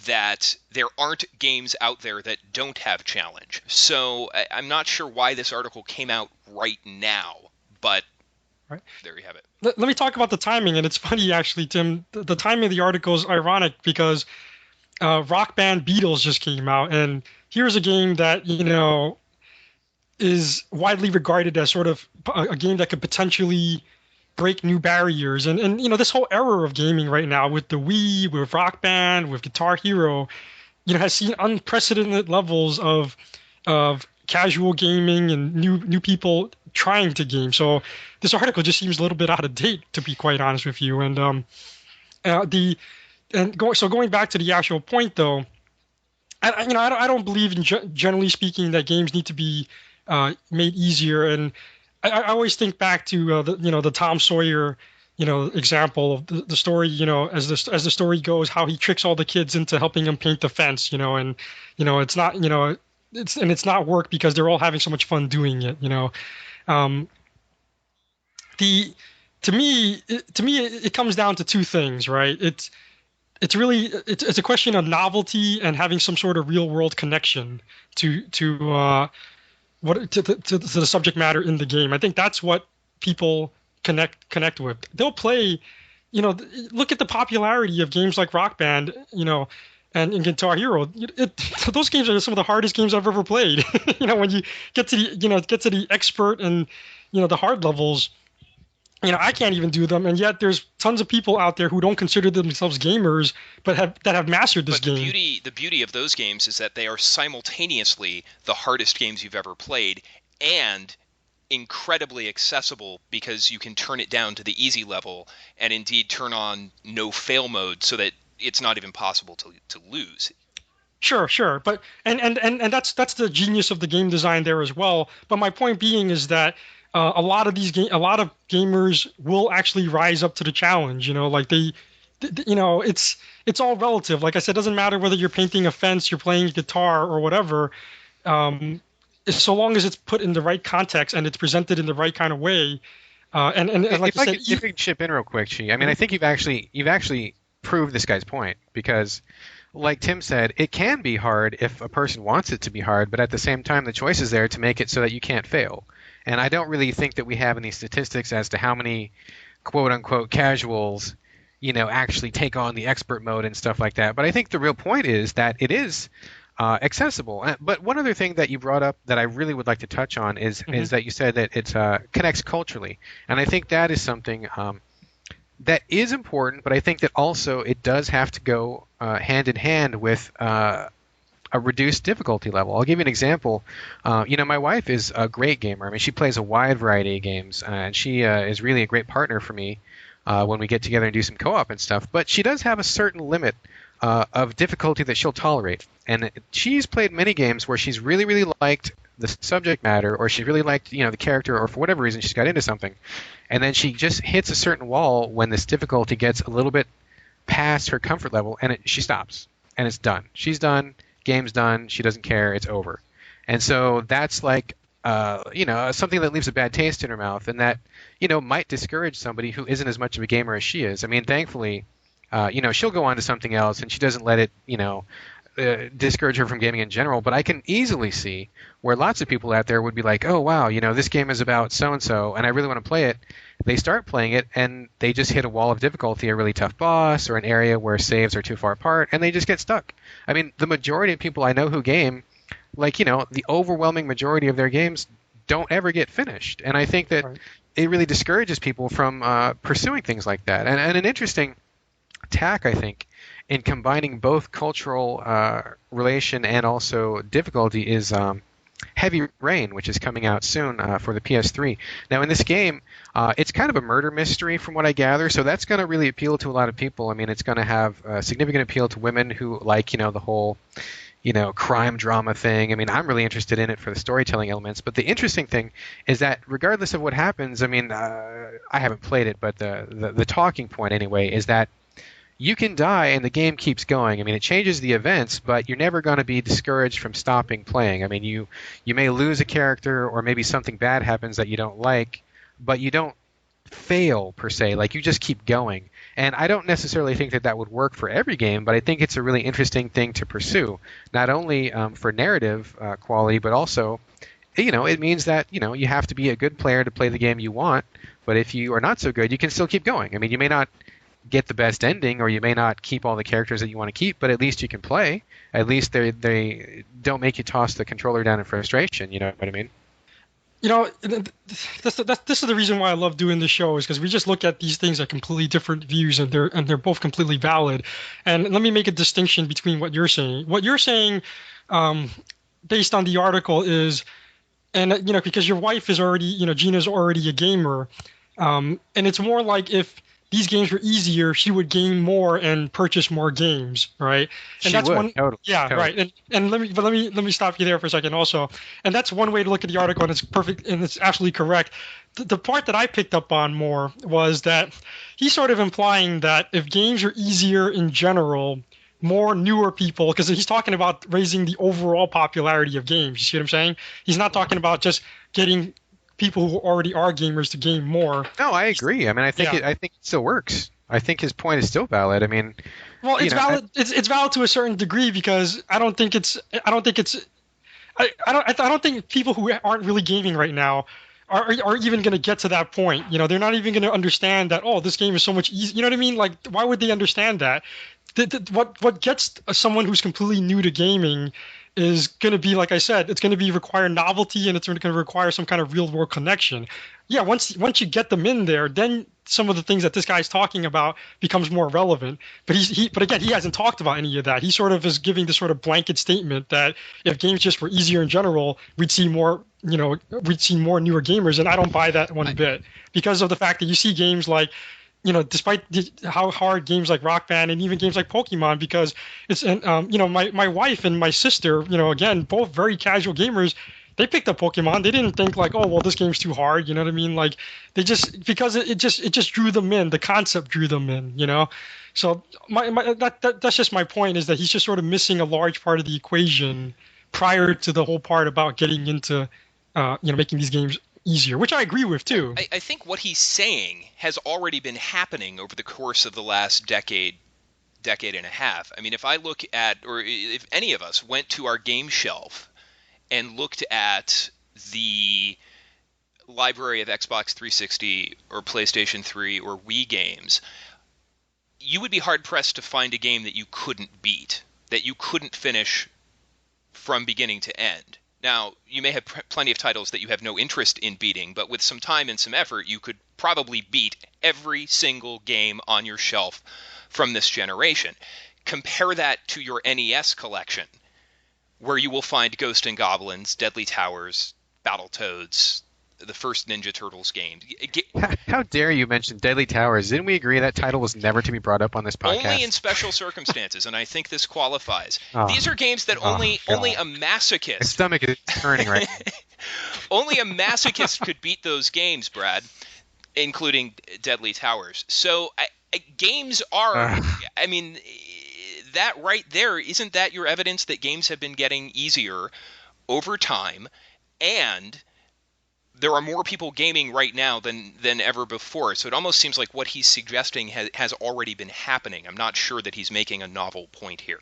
that there aren't games out there that don't have challenge. So I'm not sure why this article came out right now, but there you have it. Let me talk about the timing, and it's funny actually, Tim. The timing of the article is ironic because Rock Band Beatles just came out, and here's a game that is widely regarded as sort of a game that could potentially break new barriers. And this whole era of gaming right now with the Wii, with Rock Band, with Guitar Hero, has seen unprecedented levels of casual gaming and new people trying to game. So this article just seems a little bit out of date, to be quite honest with you. And going back to the actual point, though, I don't believe in generally speaking that games need to be made easier. And I always think back to the Tom Sawyer example of the story. As the story goes, how he tricks all the kids into helping him paint the fence. And it's not it's not work because they're all having so much fun doing it. To me it comes down to two things, right? It's a question of novelty and having some sort of real world connection to the subject matter in the game. I think that's what people connect with. They'll play, look at the popularity of games like Rock Band, and Guitar Hero. Those games are some of the hardest games I've ever played. When you get to the expert and the hard levels, I can't even do them, and yet there's tons of people out there who don't consider themselves gamers, but have mastered this game. The beauty of those games is that they are simultaneously the hardest games you've ever played and incredibly accessible because you can turn it down to the easy level and indeed turn on no fail mode so that it's not even possible to lose. Sure, but and that's the genius of the game design there as well. But my point being is that a lot of gamers will actually rise up to the challenge. It's all relative. Like I said, it doesn't matter whether you're painting a fence, you're playing guitar, or whatever. So long as it's put in the right context and it's presented in the right kind of way. And like I said, if I could chip in real quick, Chi. I mean, I think you've actually proved this guy's point because, like Tim said, it can be hard if a person wants it to be hard, but at the same time, the choice is there to make it so that you can't fail. And I don't really think that we have any statistics as to how many quote-unquote casuals, actually take on the expert mode and stuff like that. But I think the real point is that it is accessible. But one other thing that you brought up that I really would like to touch on is that you said that it connects culturally. And I think that is something that is important, but I think that also it does have to go hand in hand with a reduced difficulty level. I'll give you an example. My wife is a great gamer. I mean, she plays a wide variety of games, and she is really a great partner for me when we get together and do some co-op and stuff. But she does have a certain limit of difficulty that she'll tolerate. And she's played many games where she's really, really liked the subject matter, or she really liked, the character, or for whatever reason she's got into something. And then she just hits a certain wall when this difficulty gets a little bit past her comfort level, and she stops. And it's done. She's done. Game's done. She doesn't care. It's over. And so that's like, something that leaves a bad taste in her mouth, and that, might discourage somebody who isn't as much of a gamer as she is. I mean, thankfully, she'll go on to something else, and she doesn't let it, discourage her from gaming in general. But I can easily see where lots of people out there would be like, oh, wow, this game is about so-and-so, and I really want to play it. They start playing it, and they just hit a wall of difficulty, a really tough boss, or an area where saves are too far apart, and they just get stuck. I mean, the majority of people I know who game, the overwhelming majority of their games don't ever get finished. And I think that it really discourages people from pursuing things like that. And an interesting tack, I think, in combining both cultural relation and also difficulty is Heavy Rain, which is coming out soon for the PS3. Now, in this game, it's kind of a murder mystery from what I gather, so that's going to really appeal to a lot of people. I mean, it's going to have significant appeal to women who like, the whole, crime drama thing. I mean, I'm really interested in it for the storytelling elements. But the interesting thing is that regardless of what happens, I mean, I haven't played it, but the talking point anyway is that you can die and the game keeps going. I mean, it changes the events, but you're never going to be discouraged from stopping playing. I mean, you may lose a character or maybe something bad happens that you don't like, but you don't fail per se. Like, you just keep going. And I don't necessarily think that would work for every game, but I think it's a really interesting thing to pursue, not only for narrative quality, but also, it means that, you have to be a good player to play the game you want, but if you are not so good, you can still keep going. I mean, you may not get the best ending, or you may not keep all the characters that you want to keep, but at least you can play. At least they don't make you toss the controller down in frustration, you know what I mean? This is the reason why I love doing this show, is because we just look at these things at completely different views, and they're both completely valid. And let me make a distinction between what you're saying. What you're saying, based on the article, is, and because your wife is already, Gina's already a gamer, and it's more like if these games were easier, she would game more and purchase more games, right? And she would. Totally. Yeah, totally. Right. And let me stop you there for a second also. And that's one way to look at the article, and it's perfect and it's absolutely correct. The part that I picked up on more was that he's sort of implying that if games are easier in general, more newer people, because he's talking about raising the overall popularity of games. You see what I'm saying? He's not talking about just getting people who already are gamers to game more. No, I agree. I mean, I think it still works. I think his point is still valid. I mean, well, it's valid. It's valid to a certain degree, because I don't think people who aren't really gaming right now are even going to get to that point. They're not even going to understand that, oh, this game is so much easier. You know what I mean? Like, why would they understand that? What gets someone who's completely new to gaming is going to be, like I said, it's going to require novelty, and it's going to require some kind of real world connection. Yeah, once you get them in there, then some of the things that this guy's talking about becomes more relevant. But but again, he hasn't talked about any of that. He sort of is giving this sort of blanket statement that if games just were easier in general, we'd see more newer gamers, and I don't buy that one bit, because of the fact that you see games like, despite how hard games like Rock Band and even games like Pokemon, because it's, my wife and my sister, again, both very casual gamers, they picked up Pokemon. They didn't think like, oh, well, this game's too hard. You know what I mean? Like, they just, because it just drew them in. The concept drew them in, So that's just my point, is that he's just sort of missing a large part of the equation prior to the whole part about getting into, making these games easier, which I agree with too. I think what he's saying has already been happening over the course of the last decade and a half. I mean, if I look at, or if any of us went to our game shelf and looked at the library of Xbox 360 or PlayStation 3 or Wii games, you would be hard-pressed to find a game that you couldn't beat, that you couldn't finish from beginning to end. Now, you may have plenty of titles that you have no interest in beating, but with some time and some effort, you could probably beat every single game on your shelf from this generation. Compare that to your NES collection, where you will find Ghosts and Goblins, Deadly Towers, Battletoads, the first Ninja Turtles game. How dare you mention Deadly Towers? Didn't we agree that title was never to be brought up on this podcast? Only in special circumstances, and I think this qualifies. These are games that only a masochist... My stomach is turning right now. Only a masochist could beat those games, Brad, including Deadly Towers. So games are... I mean, that right there, isn't that your evidence that games have been getting easier over time, and there are more people gaming right now than ever before. So it almost seems like what he's suggesting has already been happening. I'm not sure that he's making a novel point here.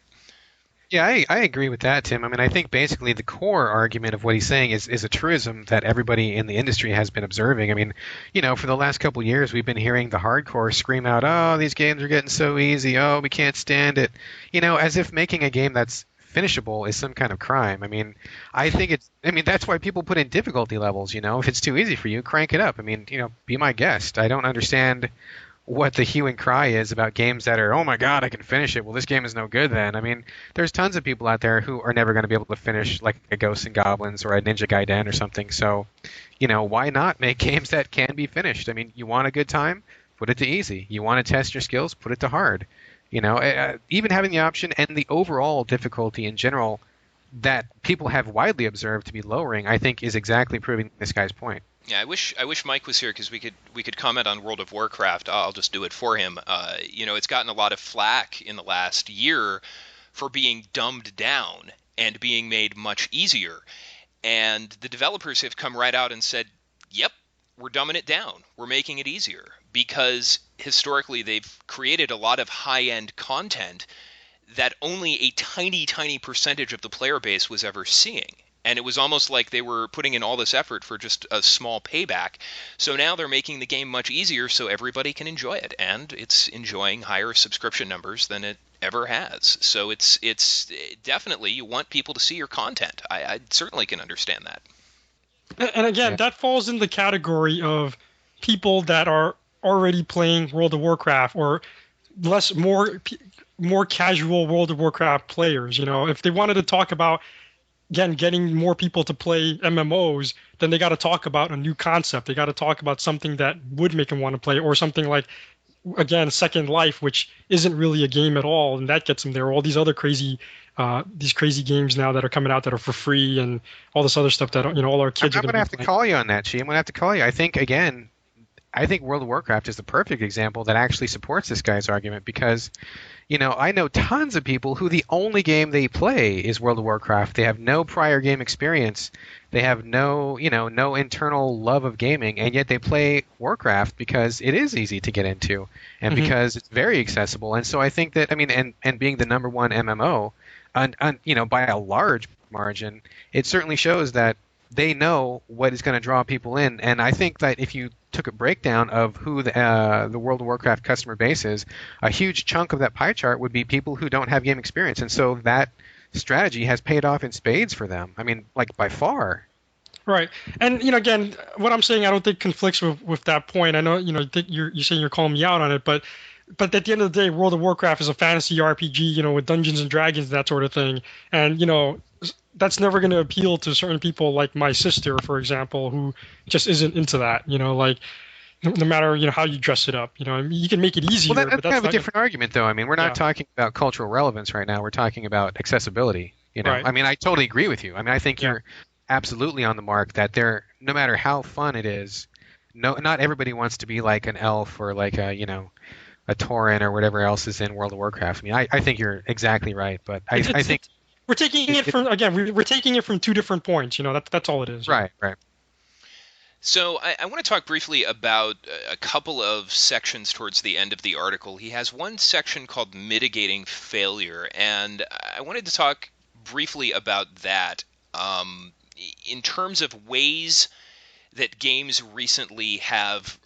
Yeah, I agree with that, Tim. I mean, I think basically the core argument of what he's saying is a truism that everybody in the industry has been observing. I mean, for the last couple of years, we've been hearing the hardcore scream out, oh, these games are getting so easy. Oh, we can't stand it. As if making a game that's finishable is some kind of crime. I mean, that's why people put in difficulty levels, if it's too easy for you, crank it up. I mean, be my guest. I don't understand what the hue and cry is about games that are, oh my God, I can finish it. Well, this game is no good then. I mean, there's tons of people out there who are never going to be able to finish like a Ghosts and Goblins or a Ninja Gaiden or something. So, why not make games that can be finished? I mean, you want a good time? Put it to easy. You want to test your skills? Put it to hard. Even having the option and the overall difficulty in general that people have widely observed to be lowering, I think is exactly proving this guy's point. Yeah, I wish Mike was here because we could comment on World of Warcraft. I'll just do it for him. It's gotten a lot of flack in the last year for being dumbed down and being made much easier. And the developers have come right out and said, "Yep, we're dumbing it down. We're making it easier." Because historically they've created a lot of high-end content that only a tiny, tiny percentage of the player base was ever seeing. And it was almost like they were putting in all this effort for just a small payback. So now they're making the game much easier so everybody can enjoy it. And it's enjoying higher subscription numbers than it ever has. So it's definitely, you want people to see your content. I certainly can understand that. And again, that falls in the category of people that are already playing World of Warcraft or more casual World of Warcraft players. If they wanted to talk about, again, getting more people to play MMOs, then they got to talk about a new concept. They got to talk about something that would make them want to play, or something like, again, Second Life, which isn't really a game at all, and that gets them there. All these other crazy games now that are coming out that are for free, and all this other stuff that all our kids I'm are going to have to call you on that, Chi. I'm going to have to call you. I think World of Warcraft is the perfect example that actually supports this guy's argument because, I know tons of people who the only game they play is World of Warcraft. They have no prior game experience. They have no internal love of gaming, and yet they play Warcraft because it is easy to get into and because it's very accessible. And so I think that, and being the number one MMO, by a large margin, it certainly shows that they know what is going to draw people in. And I think that if you took a breakdown of who the World of Warcraft customer base is, a huge chunk of that pie chart would be people who don't have game experience. And so that strategy has paid off in spades for them. By far. Right. And, again, what I'm saying I don't think conflicts with that point. I know, you're saying you're calling me out on it, but at the end of the day, World of Warcraft is a fantasy RPG, with Dungeons and Dragons, that sort of thing. And, that's never going to appeal to certain people like my sister, for example, who just isn't into that, no matter, how you dress it up, you can make it easier. Well, that's but kind of a different argument, though. We're not talking about cultural relevance right now. We're talking about accessibility, Right. I totally agree with you. I think you're absolutely on the mark that no matter how fun it is, not everybody wants to be like an elf or like a Tauren or whatever else is in World of Warcraft. I think you're exactly right, but I think we're taking we're taking it from two different points. That's all it is. Right. So I want to talk briefly about a couple of sections towards the end of the article. He has one section called Mitigating Failure, and I wanted to talk briefly about that in terms of ways that games recently have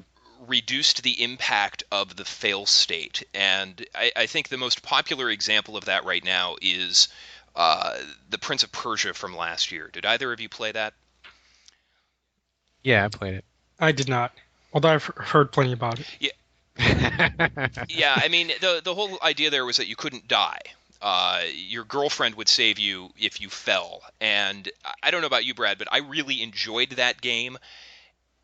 reduced the impact of the fail state. And I think the most popular example of that right now is the Prince of Persia from last year. Did either of you play that? Yeah, I played it. I did not, although I've heard plenty about it. Yeah, the whole idea there was that you couldn't die. Your girlfriend would save you if you fell. And I don't know about you, Brad, but I really enjoyed that game.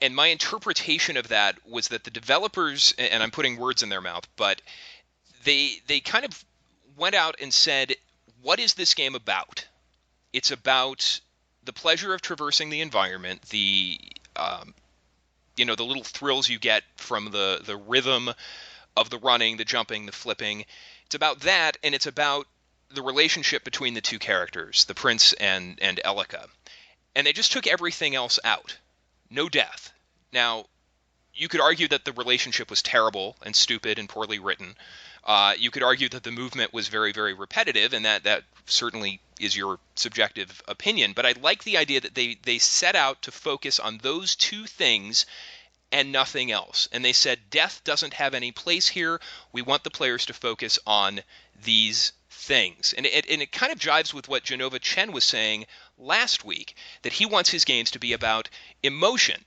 And my interpretation of that was that the developers, and I'm putting words in their mouth, but they kind of went out and said, what is this game about? It's about the pleasure of traversing the environment, the little thrills you get from the rhythm of the running, the jumping, the flipping. It's about that, and it's about the relationship between the two characters, the prince and Elika. And they just took everything else out. No death. Now, you could argue that the relationship was terrible and stupid and poorly written. You could argue that the movement was very, very repetitive, and that certainly is your subjective opinion. But I like the idea that they set out to focus on those two things and nothing else. And they said, death doesn't have any place here. We want the players to focus on these things. And it kind of jives with what Genova Chen was saying last week, that he wants his games to be about emotion.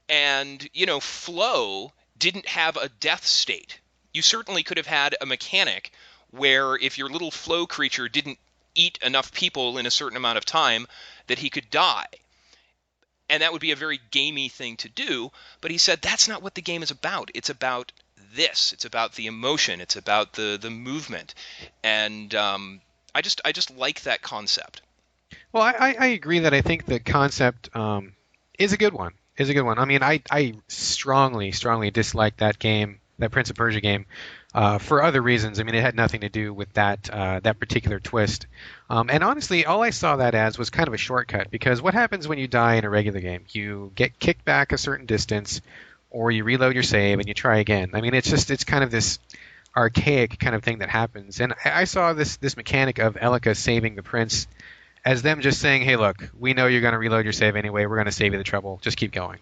And, Flow didn't have a death state. You certainly could have had a mechanic where if your little Flow creature didn't eat enough people in a certain amount of time, that he could die. And that would be a very gamey thing to do, but he said that's not what the game is about. It's about this. It's about the emotion. It's about the movement. And I just like that concept. Well, I agree that I think the concept is a good one. Is a good one. I mean, I strongly dislike that game, that Prince of Persia game, for other reasons. I mean, it had nothing to do with that particular twist. And honestly, all I saw that as was kind of a shortcut, because what happens when you die in a regular game? You get kicked back a certain distance, or you reload your save and you try again. I mean, it's kind of this archaic kind of thing that happens. And I saw this mechanic of Elika saving the prince as them just saying, hey, look, we know you're going to reload your save anyway. We're going to save you the trouble. Just keep going.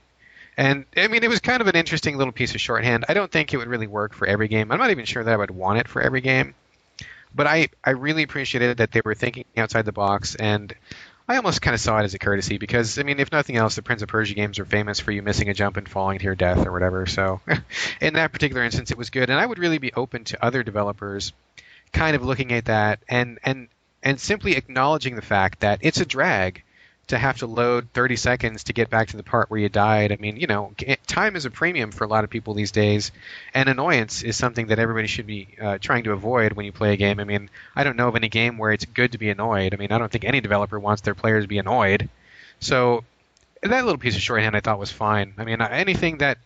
And, I mean, it was kind of an interesting little piece of shorthand. I don't think it would really work for every game. I'm not even sure that I would want it for every game. But I really appreciated that they were thinking outside the box, and I almost kind of saw it as a courtesy because, I mean, if nothing else, the Prince of Persia games are famous for you missing a jump and falling to your death or whatever. So in that particular instance, it was good. And I would really be open to other developers kind of looking at that and simply acknowledging the fact that it's a drag to have to load 30 seconds to get back to the part where you died. I mean, you know, time is a premium for a lot of people these days, and annoyance is something that everybody should be trying to avoid when you play a game. I mean, I don't know of any game where it's good to be annoyed. I mean, I don't think any developer wants their players to be annoyed. So that little piece of shorthand I thought was fine. I mean, anything that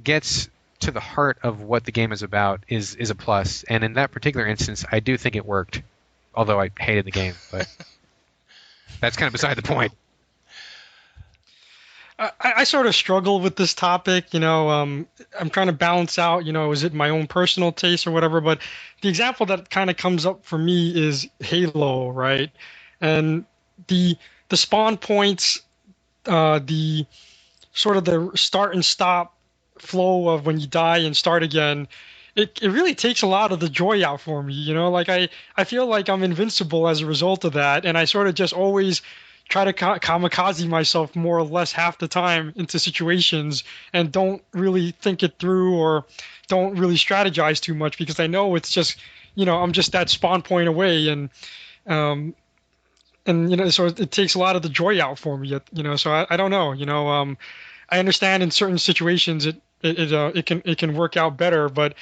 gets to the heart of what the game is about is a plus, and in that particular instance, I do think it worked. Although I hated the game, but that's kind of beside the point. I sort of struggle with this topic. You know, I'm trying to balance out, you know, is it my own personal taste or whatever? But the example that kind of comes up for me is Halo, right? And the spawn points, the sort of the start and stop flow of when you die and start again. It really takes a lot of the joy out for me, you know, like I feel like I'm invincible as a result of that. And I sort of just always try to kamikaze myself more or less half the time into situations and don't really think it through or don't really strategize too much because I know it's just, you know, I'm just that spawn point away. And you know, so it takes a lot of the joy out for me, you know, so I don't know, you know, I understand in certain situations it can work out better, but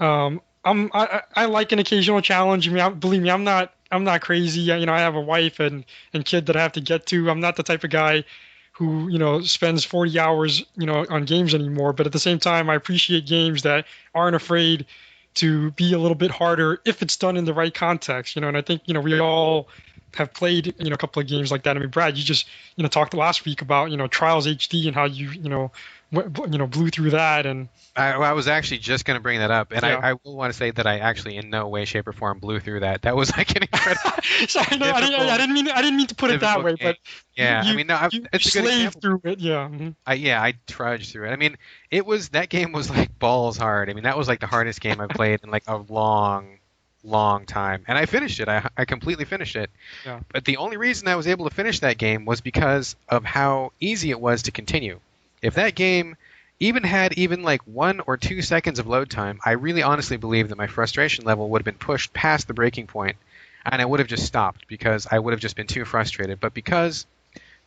I like an occasional challenge. I mean, believe me, I'm not crazy. You know, I have a wife and kid that I have to get to. I'm not the type of guy who, you know, spends 40 hours, you know, on games anymore. But at the same time, I appreciate games that aren't afraid to be a little bit harder if it's done in the right context, you know. And I think, you know, we all have played, you know, a couple of games like that. I mean, Brad, you just, you know, talked last week about, you know, Trials HD and how you know, blew through that. And I was actually just going to bring that up, and yeah. I will want to say that I actually in no way, shape, or form blew through that. That was like an incredible. Sorry, no, I didn't mean to put it that way, game. but yeah, you, I mean, no, it's a good slaved example. through it, yeah. Mm-hmm. I trudged through it. I mean, that game was like balls hard. I mean, that was like the hardest game I've played in like a long time, and I finished it. I completely finished it. Yeah. But the only reason I was able to finish that game was because of how easy it was to continue. If that game even had like 1 or 2 seconds of load time, I really honestly believe that my frustration level would have been pushed past the breaking point, and I would have just stopped because I would have just been too frustrated. But because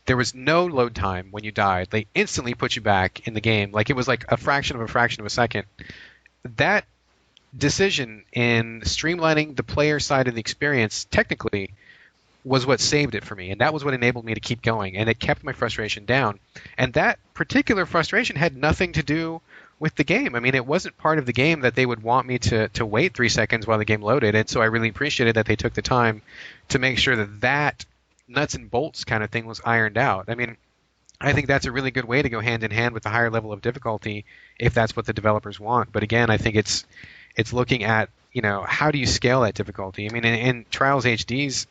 there was no load time when you died, they instantly put you back in the game. Like it was like a fraction of a second. That decision in streamlining the player side of the experience technically was what saved it for me, and that was what enabled me to keep going, and it kept my frustration down. And that particular frustration had nothing to do with the game. I mean, it wasn't part of the game that they would want me to wait 3 seconds while the game loaded, and so I really appreciated that they took the time to make sure that nuts and bolts kind of thing was ironed out. I mean, I think that's a really good way to go hand in hand with the higher level of difficulty if that's what the developers want. But again, I think it's looking at, you know, how do you scale that difficulty? I mean, in Trials HD's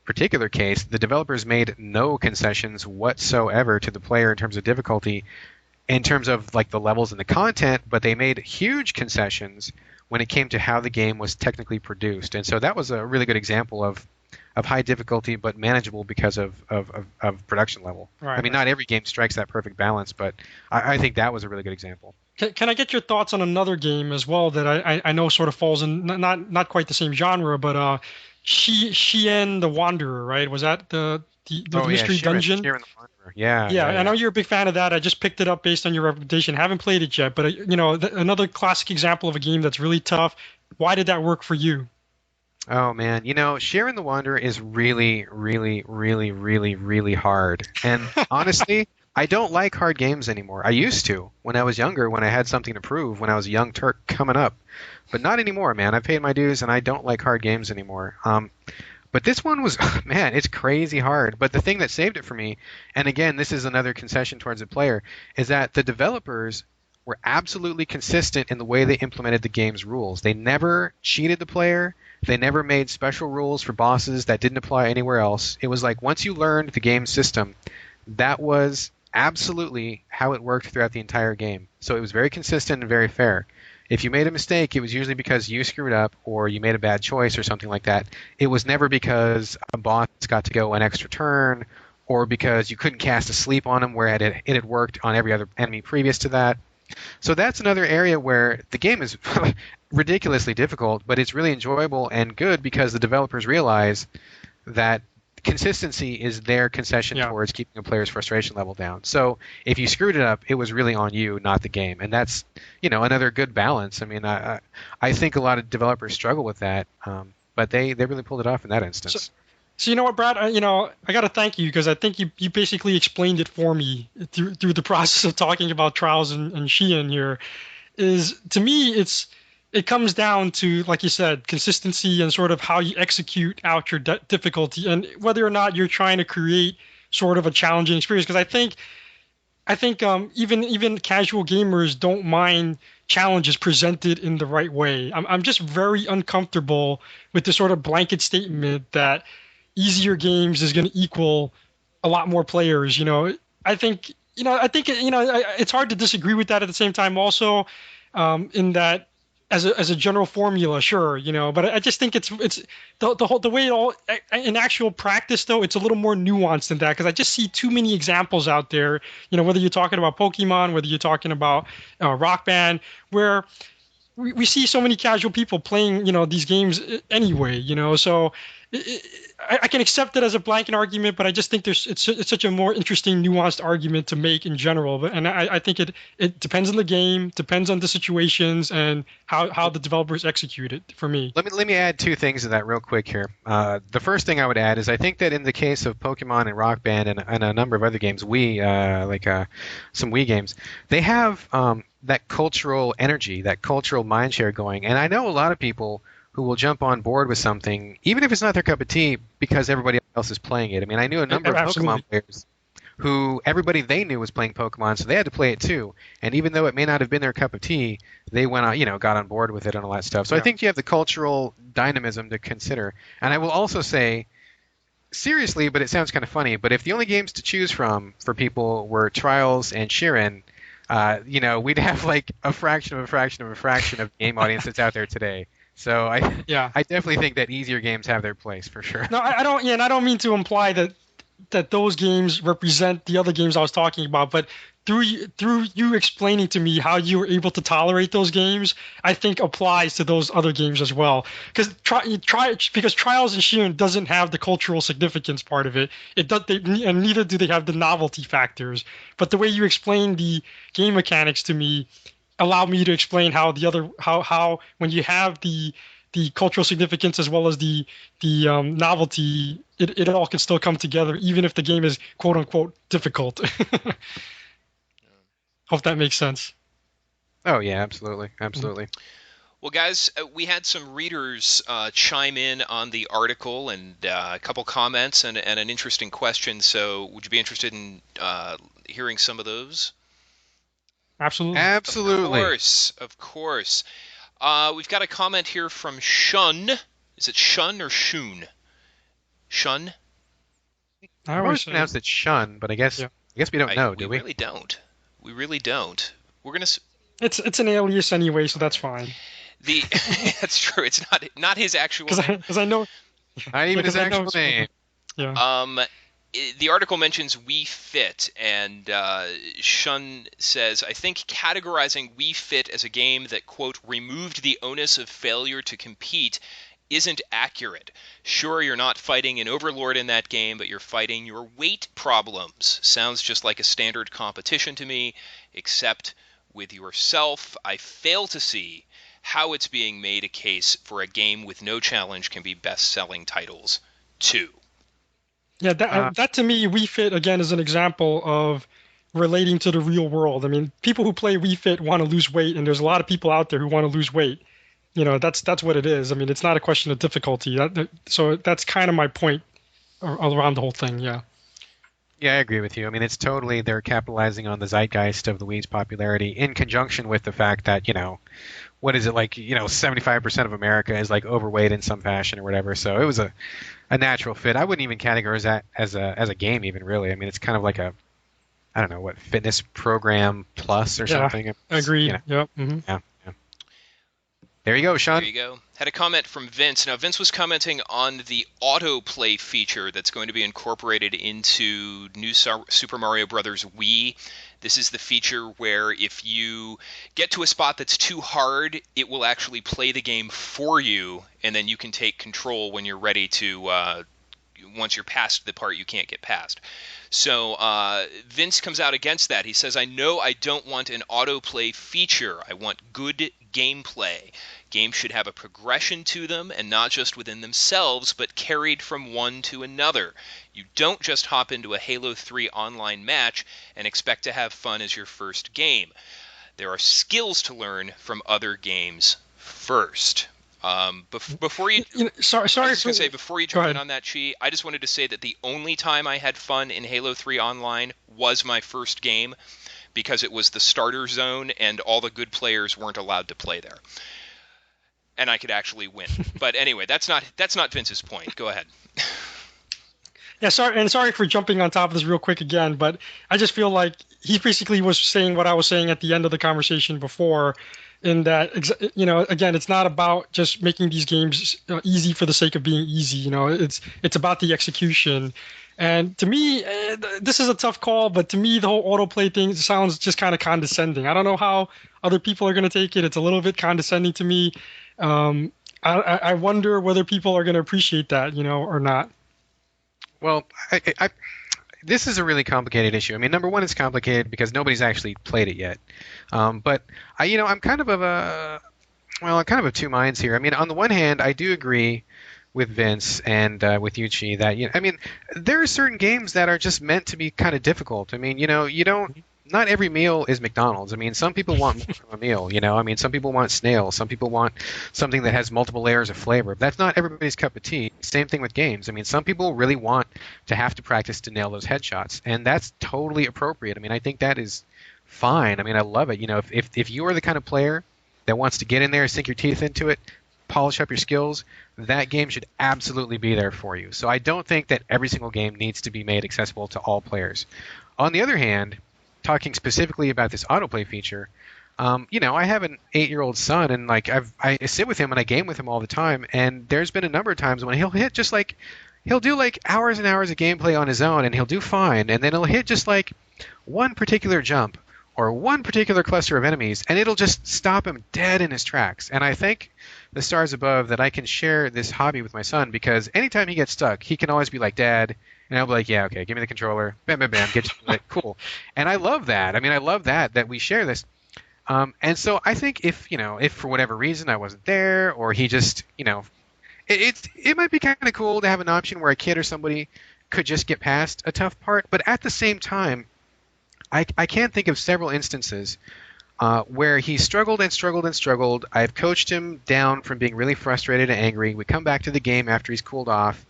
particular case, the developers made no concessions whatsoever to the player in terms of difficulty, in terms of like the levels and the content, but they made huge concessions when it came to how the game was technically produced. And so that was a really good example of high difficulty but manageable because of production level. Right, I mean, not every game strikes that perfect balance, but I think that was a really good example. Can I get your thoughts on another game as well that I know sort of falls in not quite the same genre, but Shien the Wanderer, right? Was that the mystery dungeon? Shiren the Wanderer. Yeah. I know you're a big fan of that. I just picked it up based on your recommendation. Haven't played it yet, but you know, another classic example of a game that's really tough. Why did that work for you? Oh man, Sharon the Wanderer is really, really, really, really, really hard. And honestly, I don't like hard games anymore. I used to when I was younger, when I had something to prove, when I was a young Turk coming up. But not anymore, man. I've paid my dues and I don't like hard games anymore. But this one was, man, it's crazy hard. But the thing that saved it for me, and again, this is another concession towards the player, is that the developers were absolutely consistent in the way they implemented the game's rules. They never cheated the player. They never made special rules for bosses that didn't apply anywhere else. It was like once you learned the game system, that was absolutely how it worked throughout the entire game. So it was very consistent and very fair. If you made a mistake, it was usually because you screwed up or you made a bad choice or something like that. It was never because a boss got to go an extra turn or because you couldn't cast a sleep on him where it had worked on every other enemy previous to that. So that's another area where the game is ridiculously difficult, but it's really enjoyable and good because the developers realize that consistency is their concession towards keeping a player's frustration level down. So if you screwed it up, it was really on you, not the game. And that's, another good balance. I mean, I think a lot of developers struggle with that, but they really pulled it off in that instance. So you know what, Brad? I got to thank you because I think you basically explained it for me through the process of talking about Trials and Sheehan here. Is to me, it comes down to, like you said, consistency and sort of how you execute out your difficulty and whether or not you're trying to create sort of a challenging experience. Because I think even casual gamers don't mind challenges presented in the right way. I'm just very uncomfortable with the sort of blanket statement that easier games is going to equal a lot more players. It's hard to disagree with that at the same time. Also, in that as a general formula, sure, but I just think it's the way it all in actual practice though, it's a little more nuanced than that because I just see too many examples out there. Whether you're talking about Pokemon, whether you're talking about Rock Band, where we see so many casual people playing, these games anyway, so I can accept it as a blanket argument, but I just think it's such a more interesting, nuanced argument to make in general. And I think it depends on the game, depends on the situations, and how the developers execute it for me. Let me add two things to that real quick here. The first thing I would add is I think that in the case of Pokemon and Rock Band and a number of other games, some Wii games, they have that cultural energy, that cultural mindshare going. And I know a lot of people who will jump on board with something, even if it's not their cup of tea, because everybody else is playing it. I mean, I knew a number of Pokemon players who everybody they knew was playing Pokemon, so they had to play it too. And even though it may not have been their cup of tea, they went on, got on board with it and all that stuff. So I think you have the cultural dynamism to consider. And I will also say, seriously, but it sounds kind of funny, but if the only games to choose from for people were Trials and Sheeran, we'd have like a fraction of the game audience that's out there today. So I definitely think that easier games have their place for sure. No, I don't. Yeah, and I don't mean to imply that those games represent the other games I was talking about, but through you explaining to me how you were able to tolerate those games, I think applies to those other games as well. Because Trials and Sheeran doesn't have the cultural significance part of it. And neither do they have the novelty factors. But the way you explain the game mechanics to me allow me to explain how how when you have the cultural significance as well as the novelty, it all can still come together, even if the game is quote unquote difficult. Hope that makes sense. Oh yeah, absolutely. Well, guys, we had some readers chime in on the article and a couple comments and an interesting question. So would you be interested in hearing some of those? Absolutely. Of course. We've got a comment here from Shun. Is it Shun or Shun? Shun? I always pronounce it Shun, but I guess we don't know, do we? We really don't. We're gonna. It's an alias anyway, so that's fine. That's true. It's not his actual name. Because I know. Not even his actual name. Yeah. The article mentions Wii Fit, and Shun says, I think categorizing Wii Fit as a game that, quote, removed the onus of failure to compete isn't accurate. Sure, you're not fighting an overlord in that game, but you're fighting your weight problems. Sounds just like a standard competition to me, except with yourself. I fail to see how it's being made a case for a game with no challenge can be best-selling titles too. Yeah, that to me, Wii Fit again is an example of relating to the real world. I mean, people who play Wii Fit want to lose weight, and there's a lot of people out there who want to lose weight. That's what it is. I mean, it's not a question of difficulty. So that's kind of my point around the whole thing. Yeah. Yeah, I agree with you. I mean, it's totally they're capitalizing on the zeitgeist of the Wii's popularity in conjunction with the fact that, what is it like, 75% of America is like overweight in some fashion or whatever. So it was a natural fit. I wouldn't even categorize that as a game even really. I mean, it's kind of like I don't know, what, fitness program plus or something. Agreed. Yep. Mm-hmm. Yeah. There you go, Sean. There you go. Had a comment from Vince. Now, Vince was commenting on the autoplay feature that's going to be incorporated into new Super Mario Bros. Wii. This is the feature where if you get to a spot that's too hard, it will actually play the game for you, and then you can take control when you're ready to, once you're past the part you can't get past. So Vince comes out against that. He says, I know I don't want an autoplay feature. I want good gameplay. Games should have a progression to them, and not just within themselves, but carried from one to another. You don't just hop into a Halo 3 online match and expect to have fun as your first game. There are skills to learn from other games first. Before you, sorry. Before you jump in on that, Chi, I just wanted to say that the only time I had fun in Halo 3 Online was my first game, because it was the starter zone and all the good players weren't allowed to play there, and I could actually win. But anyway, that's not Vince's point. Go ahead. Yeah, sorry for jumping on top of this real quick again, but I just feel like he basically was saying what I was saying at the end of the conversation before. In that, again, it's not about just making these games easy for the sake of being easy. It's about the execution. And to me, this is a tough call, but to me, the whole autoplay thing sounds just kind of condescending. I don't know how other people are going to take it. It's a little bit condescending to me. I wonder whether people are going to appreciate that, or not. Well, this is a really complicated issue. I mean, number one, it's complicated because nobody's actually played it yet. But I'm kind of two minds here. I mean, on the one hand, I do agree with Vince and with Yuchi that there are certain games that are just meant to be kind of difficult. I mean, not every meal is McDonald's. I mean, some people want more from a meal, I mean, some people want snails. Some people want something that has multiple layers of flavor. That's not everybody's cup of tea. Same thing with games. I mean, some people really want to have to practice to nail those headshots, and that's totally appropriate. I mean, I think that is fine. I mean, I love it. If you are the kind of player that wants to get in there, sink your teeth into it, polish up your skills, that game should absolutely be there for you. So I don't think that every single game needs to be made accessible to all players. On the other hand, talking specifically about this autoplay feature, I have an 8-year-old son, and I sit with him and I game with him all the time, and there's been a number of times when he'll hit he'll do hours and hours of gameplay on his own, and he'll do fine, and then he'll hit just one particular jump or one particular cluster of enemies, and it'll just stop him dead in his tracks. And I thank the stars above that I can share this hobby with my son, because anytime he gets stuck, he can always be like, Dad. And I'll be like, yeah, okay, give me the controller. Bam, bam, bam, get you it. Cool. And I love that. I mean, I love that we share this. And so I think if for whatever reason I wasn't there, or he just, it might be kind of cool to have an option where a kid or somebody could just get past a tough part. But at the same time, I can't think of several instances where he struggled and struggled and struggled. I've coached him down from being really frustrated and angry. We come back to the game after he's cooled off,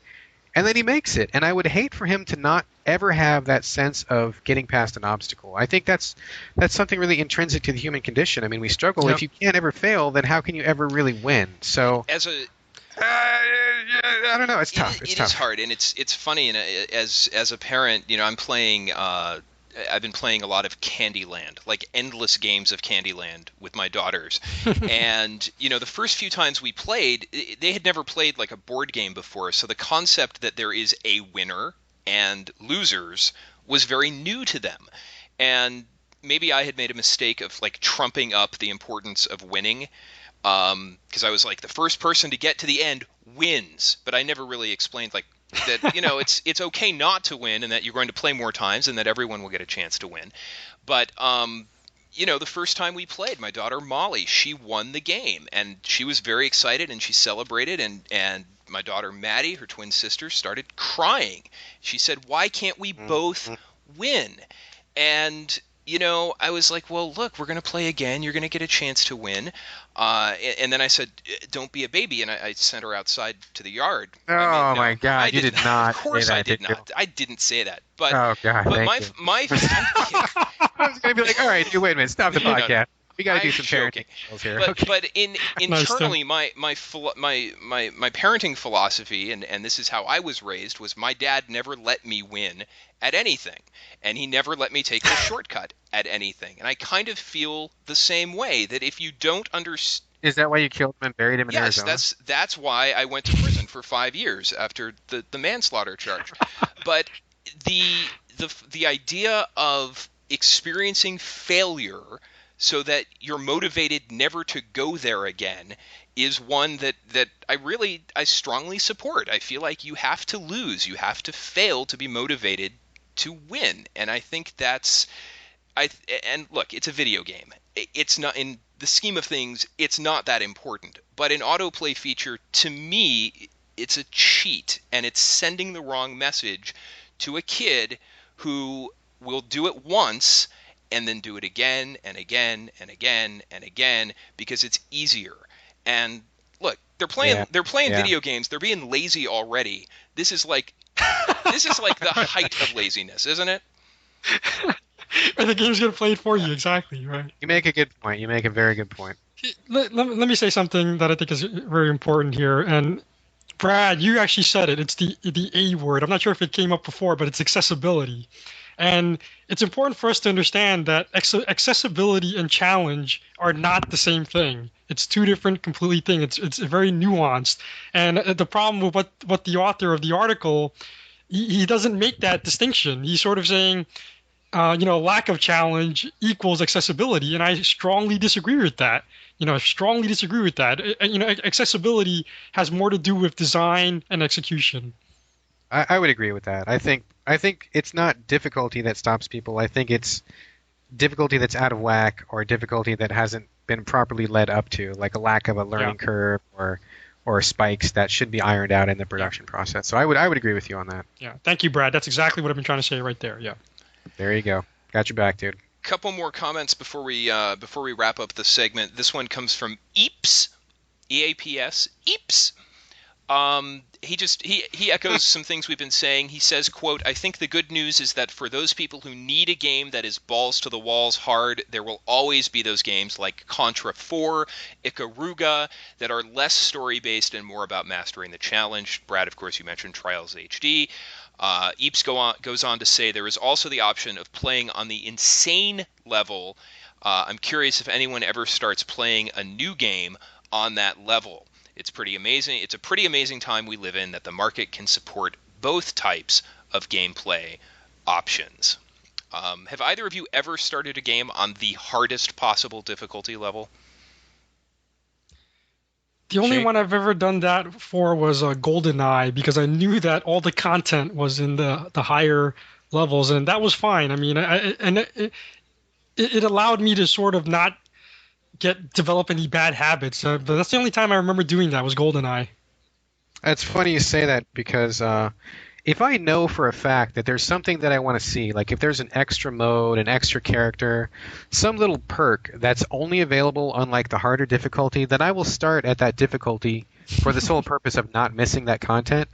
and then he makes it. And I would hate for him to not ever have that sense of getting past an obstacle. I think that's something really intrinsic to the human condition. I mean, we struggle. Yep. If you can't ever fail, then how can you ever really win? So I don't know. It's tough. It is hard, and it's funny. And as a parent, I'm playing. I've been playing a lot of Candyland, like endless games of Candyland with my daughters. And, the first few times we played, they had never played like a board game before. So the concept that there is a winner and losers was very new to them. And maybe I had made a mistake of trumping up the importance of winning. Because I was like, the first person to get to the end wins. But I never really explained that it's okay not to win, and that you're going to play more times, and that everyone will get a chance to win. But the first time we played, my daughter Molly, she won the game, and she was very excited, and she celebrated, and my daughter Maddie, her twin sister, started crying. She said, "Why can't we both Mhm. win?" And I was like, "Well, look, we're going to play again. You're going to get a chance to win." And then I said, "Don't be a baby," and I sent her outside to the yard. Oh No, my I God, you did did not. Of not say course, I that, did did you? not. I didn't say that. But Oh God, but thank my you. my I was gonna be like, all right, dude, wait a minute, stop the No, no, no. podcast. We got to do I'm some joking. parenting skills here. But Okay. but Nice, Tim. internally, my parenting philosophy, and this is how I was raised, was my dad never let me win at anything, and he never let me take the shortcut at anything. And I kind of feel the same way, that if you don't understand. Is that why you killed him and buried him in Yes, Arizona? that's why I went to prison for 5 years after the manslaughter charge. But the the idea of experiencing failure so that you're motivated never to go there again is one that I strongly support. I feel like you have to lose, you have to fail to be motivated to win, and I think that's and look, it's a video game. It's not, in the scheme of things, it's not that important. But an autoplay feature, to me, it's a cheat, and it's sending the wrong message to a kid who will do it once and then do it again and again and again and again because it's easier. And look, Yeah, they're playing yeah. video games. They're being lazy already. This is like the height of laziness, isn't it? And the game's gonna play it for you, exactly, right? You make a good point. You make a very good point. Let me say something that I think is very important here. And Brad, you actually said it. It's the A word. I'm not sure if it came up before, but it's accessibility. And it's important for us to understand that accessibility and challenge are not the same thing. It's two different completely things. It's very nuanced. And the problem with what the author of the article, he doesn't make that distinction. He's sort of saying, lack of challenge equals accessibility, and I strongly disagree with that. I strongly disagree with that. Accessibility has more to do with design and execution. I would agree with that. I think it's not difficulty that stops people. I think it's difficulty that's out of whack or difficulty that hasn't been properly led up to, like a lack of a learning curve or spikes that should be ironed out in the production process. So I would agree with you on that. Yeah, thank you, Brad. That's exactly what I've been trying to say right there. Yeah. There you go. Got your back, dude. Couple more comments before we wrap up the segment. This one comes from Eeps, EAPS, Eeps. He echoes some things we've been saying. He says, quote, "I think the good news is that for those people who need a game that is balls to the walls hard, there will always be those games like Contra 4, Ikaruga, that are less story-based and more about mastering the challenge." Brad, of course, you mentioned Trials HD. Eeps goes on to say there is also the option of playing on the insane level. I'm curious if anyone ever starts playing a new game on that level. It's pretty amazing. It's a pretty amazing time we live in that the market can support both types of gameplay options. Have either of you ever started a game on the hardest possible difficulty level? The only Jake? one I've ever done that for was GoldenEye, because I knew that all the content was in the higher levels, and that was fine. I mean, it allowed me to sort of not develop any bad habits. But that's the only time I remember doing that was GoldenEye. It's funny you say that because if I know for a fact that there's something that I want to see, like if there's an extra mode, an extra character, some little perk that's only available on like the harder difficulty, then I will start at that difficulty for the sole purpose of not missing that content.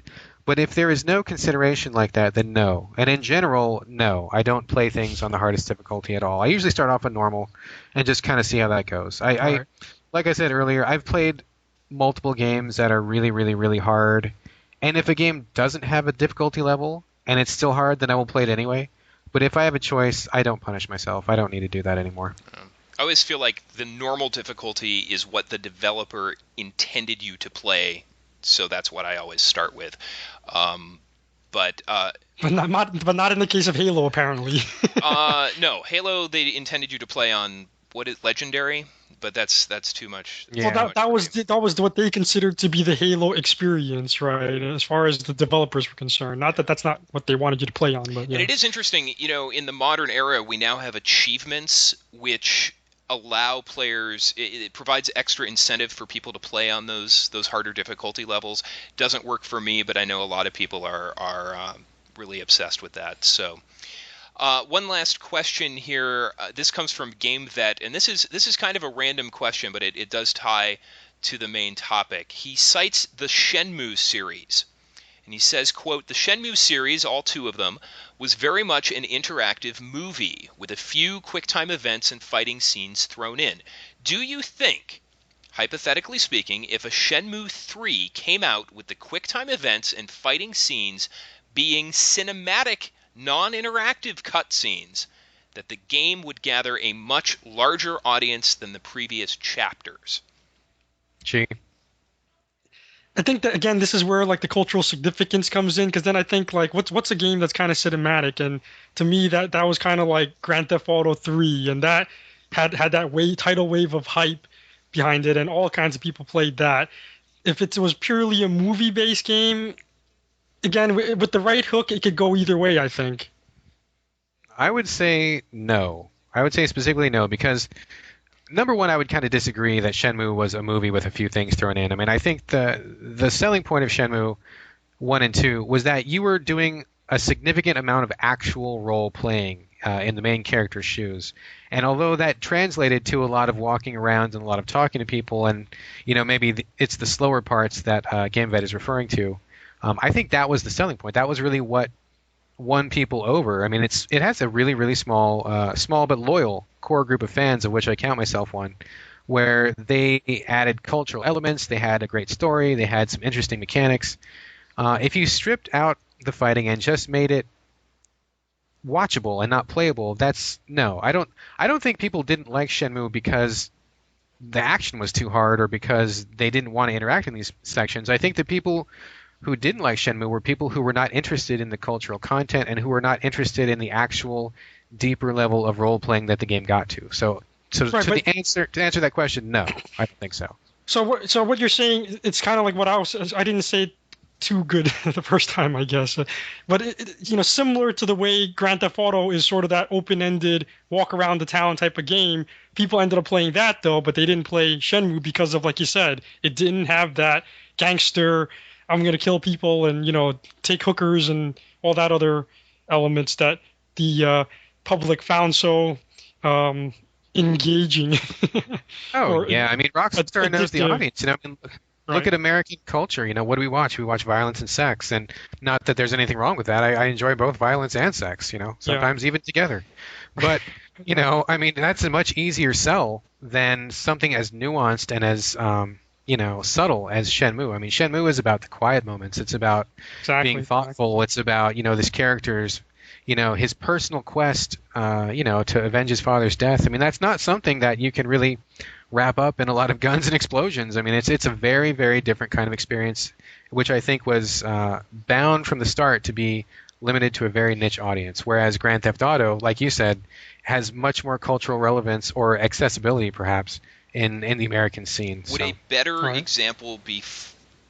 But if there is no consideration like that, then no. And in general, no. I don't play things on the hardest difficulty at all. I usually start off on normal and just kind of see how that goes. I like I said earlier, I've played multiple games that are really, really, really hard. And if a game doesn't have a difficulty level and it's still hard, then I will play it anyway. But if I have a choice, I don't punish myself. I don't need to do that anymore. I always feel like the normal difficulty is what the developer intended you to play, so that's what I always start with. But not in the case of Halo, apparently. no, Halo, they intended you to play on what is Legendary? But that's too much. Yeah. Well, that was what they considered to be the Halo experience, right? As far as the developers were concerned. Not that that's not what they wanted you to play on, but yeah. And it is interesting, in the modern era, we now have achievements which allow players. It provides extra incentive for people to play on those harder difficulty levels. Doesn't work for me, but I know a lot of people are really obsessed with that. So. One last question here. This comes from Game Vet, and this is kind of a random question, but it does tie to the main topic. He cites the Shenmue series, and he says, quote, "The Shenmue series, all 2 of them, was very much an interactive movie with a few quick-time events and fighting scenes thrown in. Do you think, hypothetically speaking, if a Shenmue 3 came out with the quick-time events and fighting scenes being cinematic non-interactive cutscenes, that the game would gather a much larger audience than the previous chapters?" Gee. I think that again, this is where like the cultural significance comes in, because then I think like what's a game that's kind of cinematic, and to me that was kind of like Grand Theft Auto 3, and that had that tidal wave of hype behind it, and all kinds of people played that. If it was purely a movie-based game, again with the right hook, it could go either way, I think. I would say no. I would say specifically no, because number one, I would kind of disagree that Shenmue was a movie with a few things thrown in. I mean, I think the selling point of Shenmue 1 and 2 was that you were doing a significant amount of actual role playing in the main character's shoes. And although that translated to a lot of walking around and a lot of talking to people, and maybe it's the slower parts that GameVet is referring to, I think that was the selling point. That was really what won people over. I mean, it has a really, really small but loyal core group of fans, of which I count myself one, where they added cultural elements, they had a great story, they had some interesting mechanics. If you stripped out the fighting and just made it watchable and not playable, I don't think people didn't like Shenmue because the action was too hard or because they didn't want to interact in these sections. I think the people who didn't like Shenmue were people who were not interested in the cultural content and who were not interested in the actual deeper level of role playing that the game got to. So right, to answer that question, no, I don't think so. So what you're saying, it's kind of like what I didn't say it too good the first time, I guess, but similar to the way Grand Theft Auto is sort of that open-ended walk around the town type of game. People ended up playing that though, but they didn't play Shenmue because of, like you said, it didn't have that gangster, I'm going to kill people and, take hookers and all that other elements that the public found so engaging. Yeah. I mean, Rockstar knows the audience. Look at American culture. What do we watch? We watch violence and sex. And not that there's anything wrong with that. I enjoy both violence and sex, sometimes even together. But, I mean, that's a much easier sell than something as nuanced and as subtle as Shenmue. I mean, Shenmue is about the quiet moments. It's about being thoughtful. It's about, this character's, his personal quest, to avenge his father's death. I mean, that's not something that you can really wrap up in a lot of guns and explosions. I mean, it's a very, very different kind of experience, which I think was bound from the start to be limited to a very niche audience. Whereas Grand Theft Auto, like you said, has much more cultural relevance or accessibility, perhaps, in the American scene. Would a better example be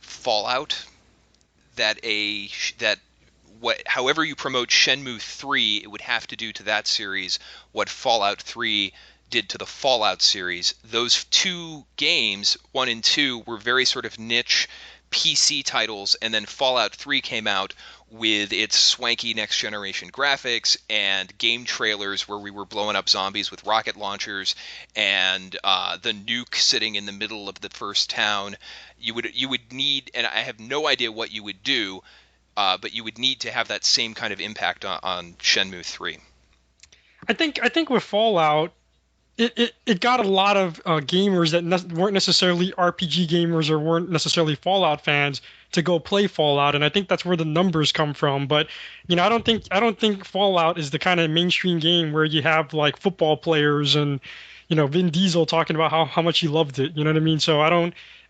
Fallout? However you promote Shenmue 3, it would have to do to that series what Fallout 3 did to the Fallout series. Those 2 games, 1 and 2, were very sort of niche PC titles, and then Fallout 3 came out with its swanky next generation graphics and game trailers where we were blowing up zombies with rocket launchers and the nuke sitting in the middle of the first town. You would need, and I have no idea what you would do, but you would need to have that same kind of impact on Shenmue 3. I think with Fallout, it got a lot of gamers that weren't necessarily RPG gamers or weren't necessarily Fallout fans to go play Fallout, and I think that's where the numbers come from. But I don't think Fallout is the kind of mainstream game where you have like football players and Vin Diesel talking about how much he loved it. You know what I mean? So I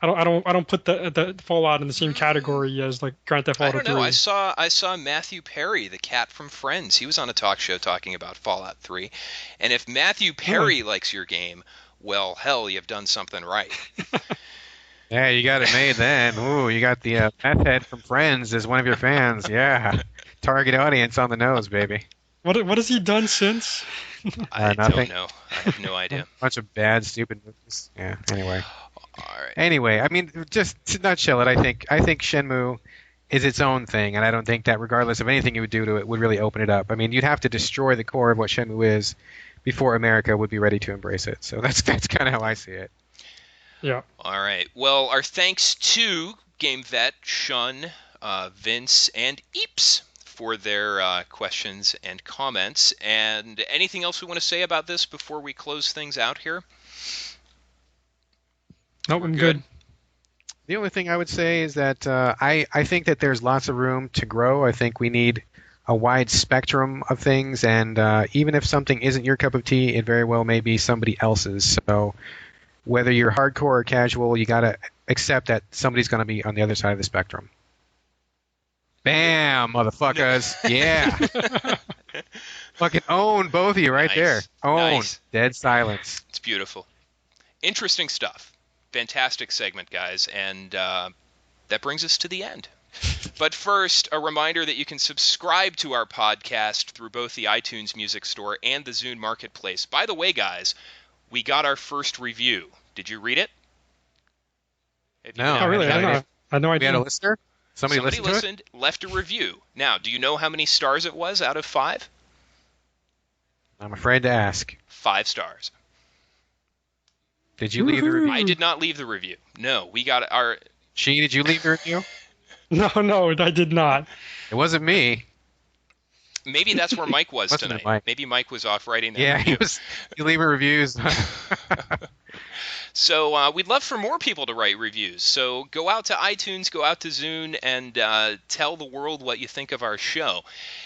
I don't put the Fallout in the same category as like Grand Theft I Auto don't know. 3. I saw Matthew Perry, the cat from Friends. He was on a talk show talking about Fallout 3. And if Matthew Perry likes your game, well, hell, you've done something right. Yeah, you got it made then. Ooh, you got the meth head from Friends as one of your fans. Yeah, target audience on the nose, baby. What has he done since? I nothing. don't know. I have no idea. Bunch of bad, stupid movies. Yeah. Anyway. All right. Anyway, I mean, just to nutshell it, I think Shenmue is its own thing, and I don't think that regardless of anything you would do to it would really open it up. I mean, you'd have to destroy the core of what Shenmue is before America would be ready to embrace it. So that's kind of how I see it. Yeah. All right. Well, our thanks to Game Vet, Shun, Vince, and Eeps for their questions and comments. And anything else we want to say about this before we close things out here? Nope, I'm good. The only thing I would say is that I think that there's lots of room to grow. I think we need a wide spectrum of things, and even if something isn't your cup of tea, it very well may be somebody else's. So whether you're hardcore or casual, you got to accept that somebody's going to be on the other side of the spectrum. Bam, motherfuckers. Yeah. Fucking own both of you right there. Own. Nice. Dead silence. It's beautiful. Interesting stuff. Fantastic segment, guys. And that brings us to the end. But first, a reminder that you can subscribe to our podcast through both the iTunes Music Store and the Zune Marketplace. By the way, guys, we got our first review. Did you read it? No. Oh, really? I don't know. I know I We had a listener? Somebody listened, left a review. Now, do you know how many stars it was out of 5? I'm afraid to ask. 5 stars. Did you leave the review? I did not leave the review. No, we got our... She, did you leave the review? No, I did not. It wasn't me. Maybe that's where Mike was Wasn't it tonight. Mike? Maybe Mike was off writing that Yeah, review. you leaving reviews. So we'd love for more people to write reviews. So go out to iTunes, go out to Zune, and tell the world what you think of our show.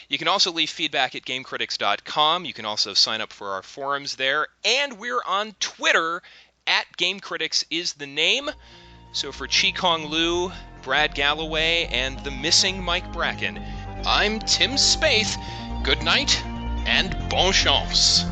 You can also leave feedback at GameCritics.com. You can also sign up for our forums there. And we're on Twitter, at GameCritics is the name. So for Chi Kong Lu, Brad Gallaway, and the missing Mike Bracken, I'm Tim Spaeth. Good night, and bon chance.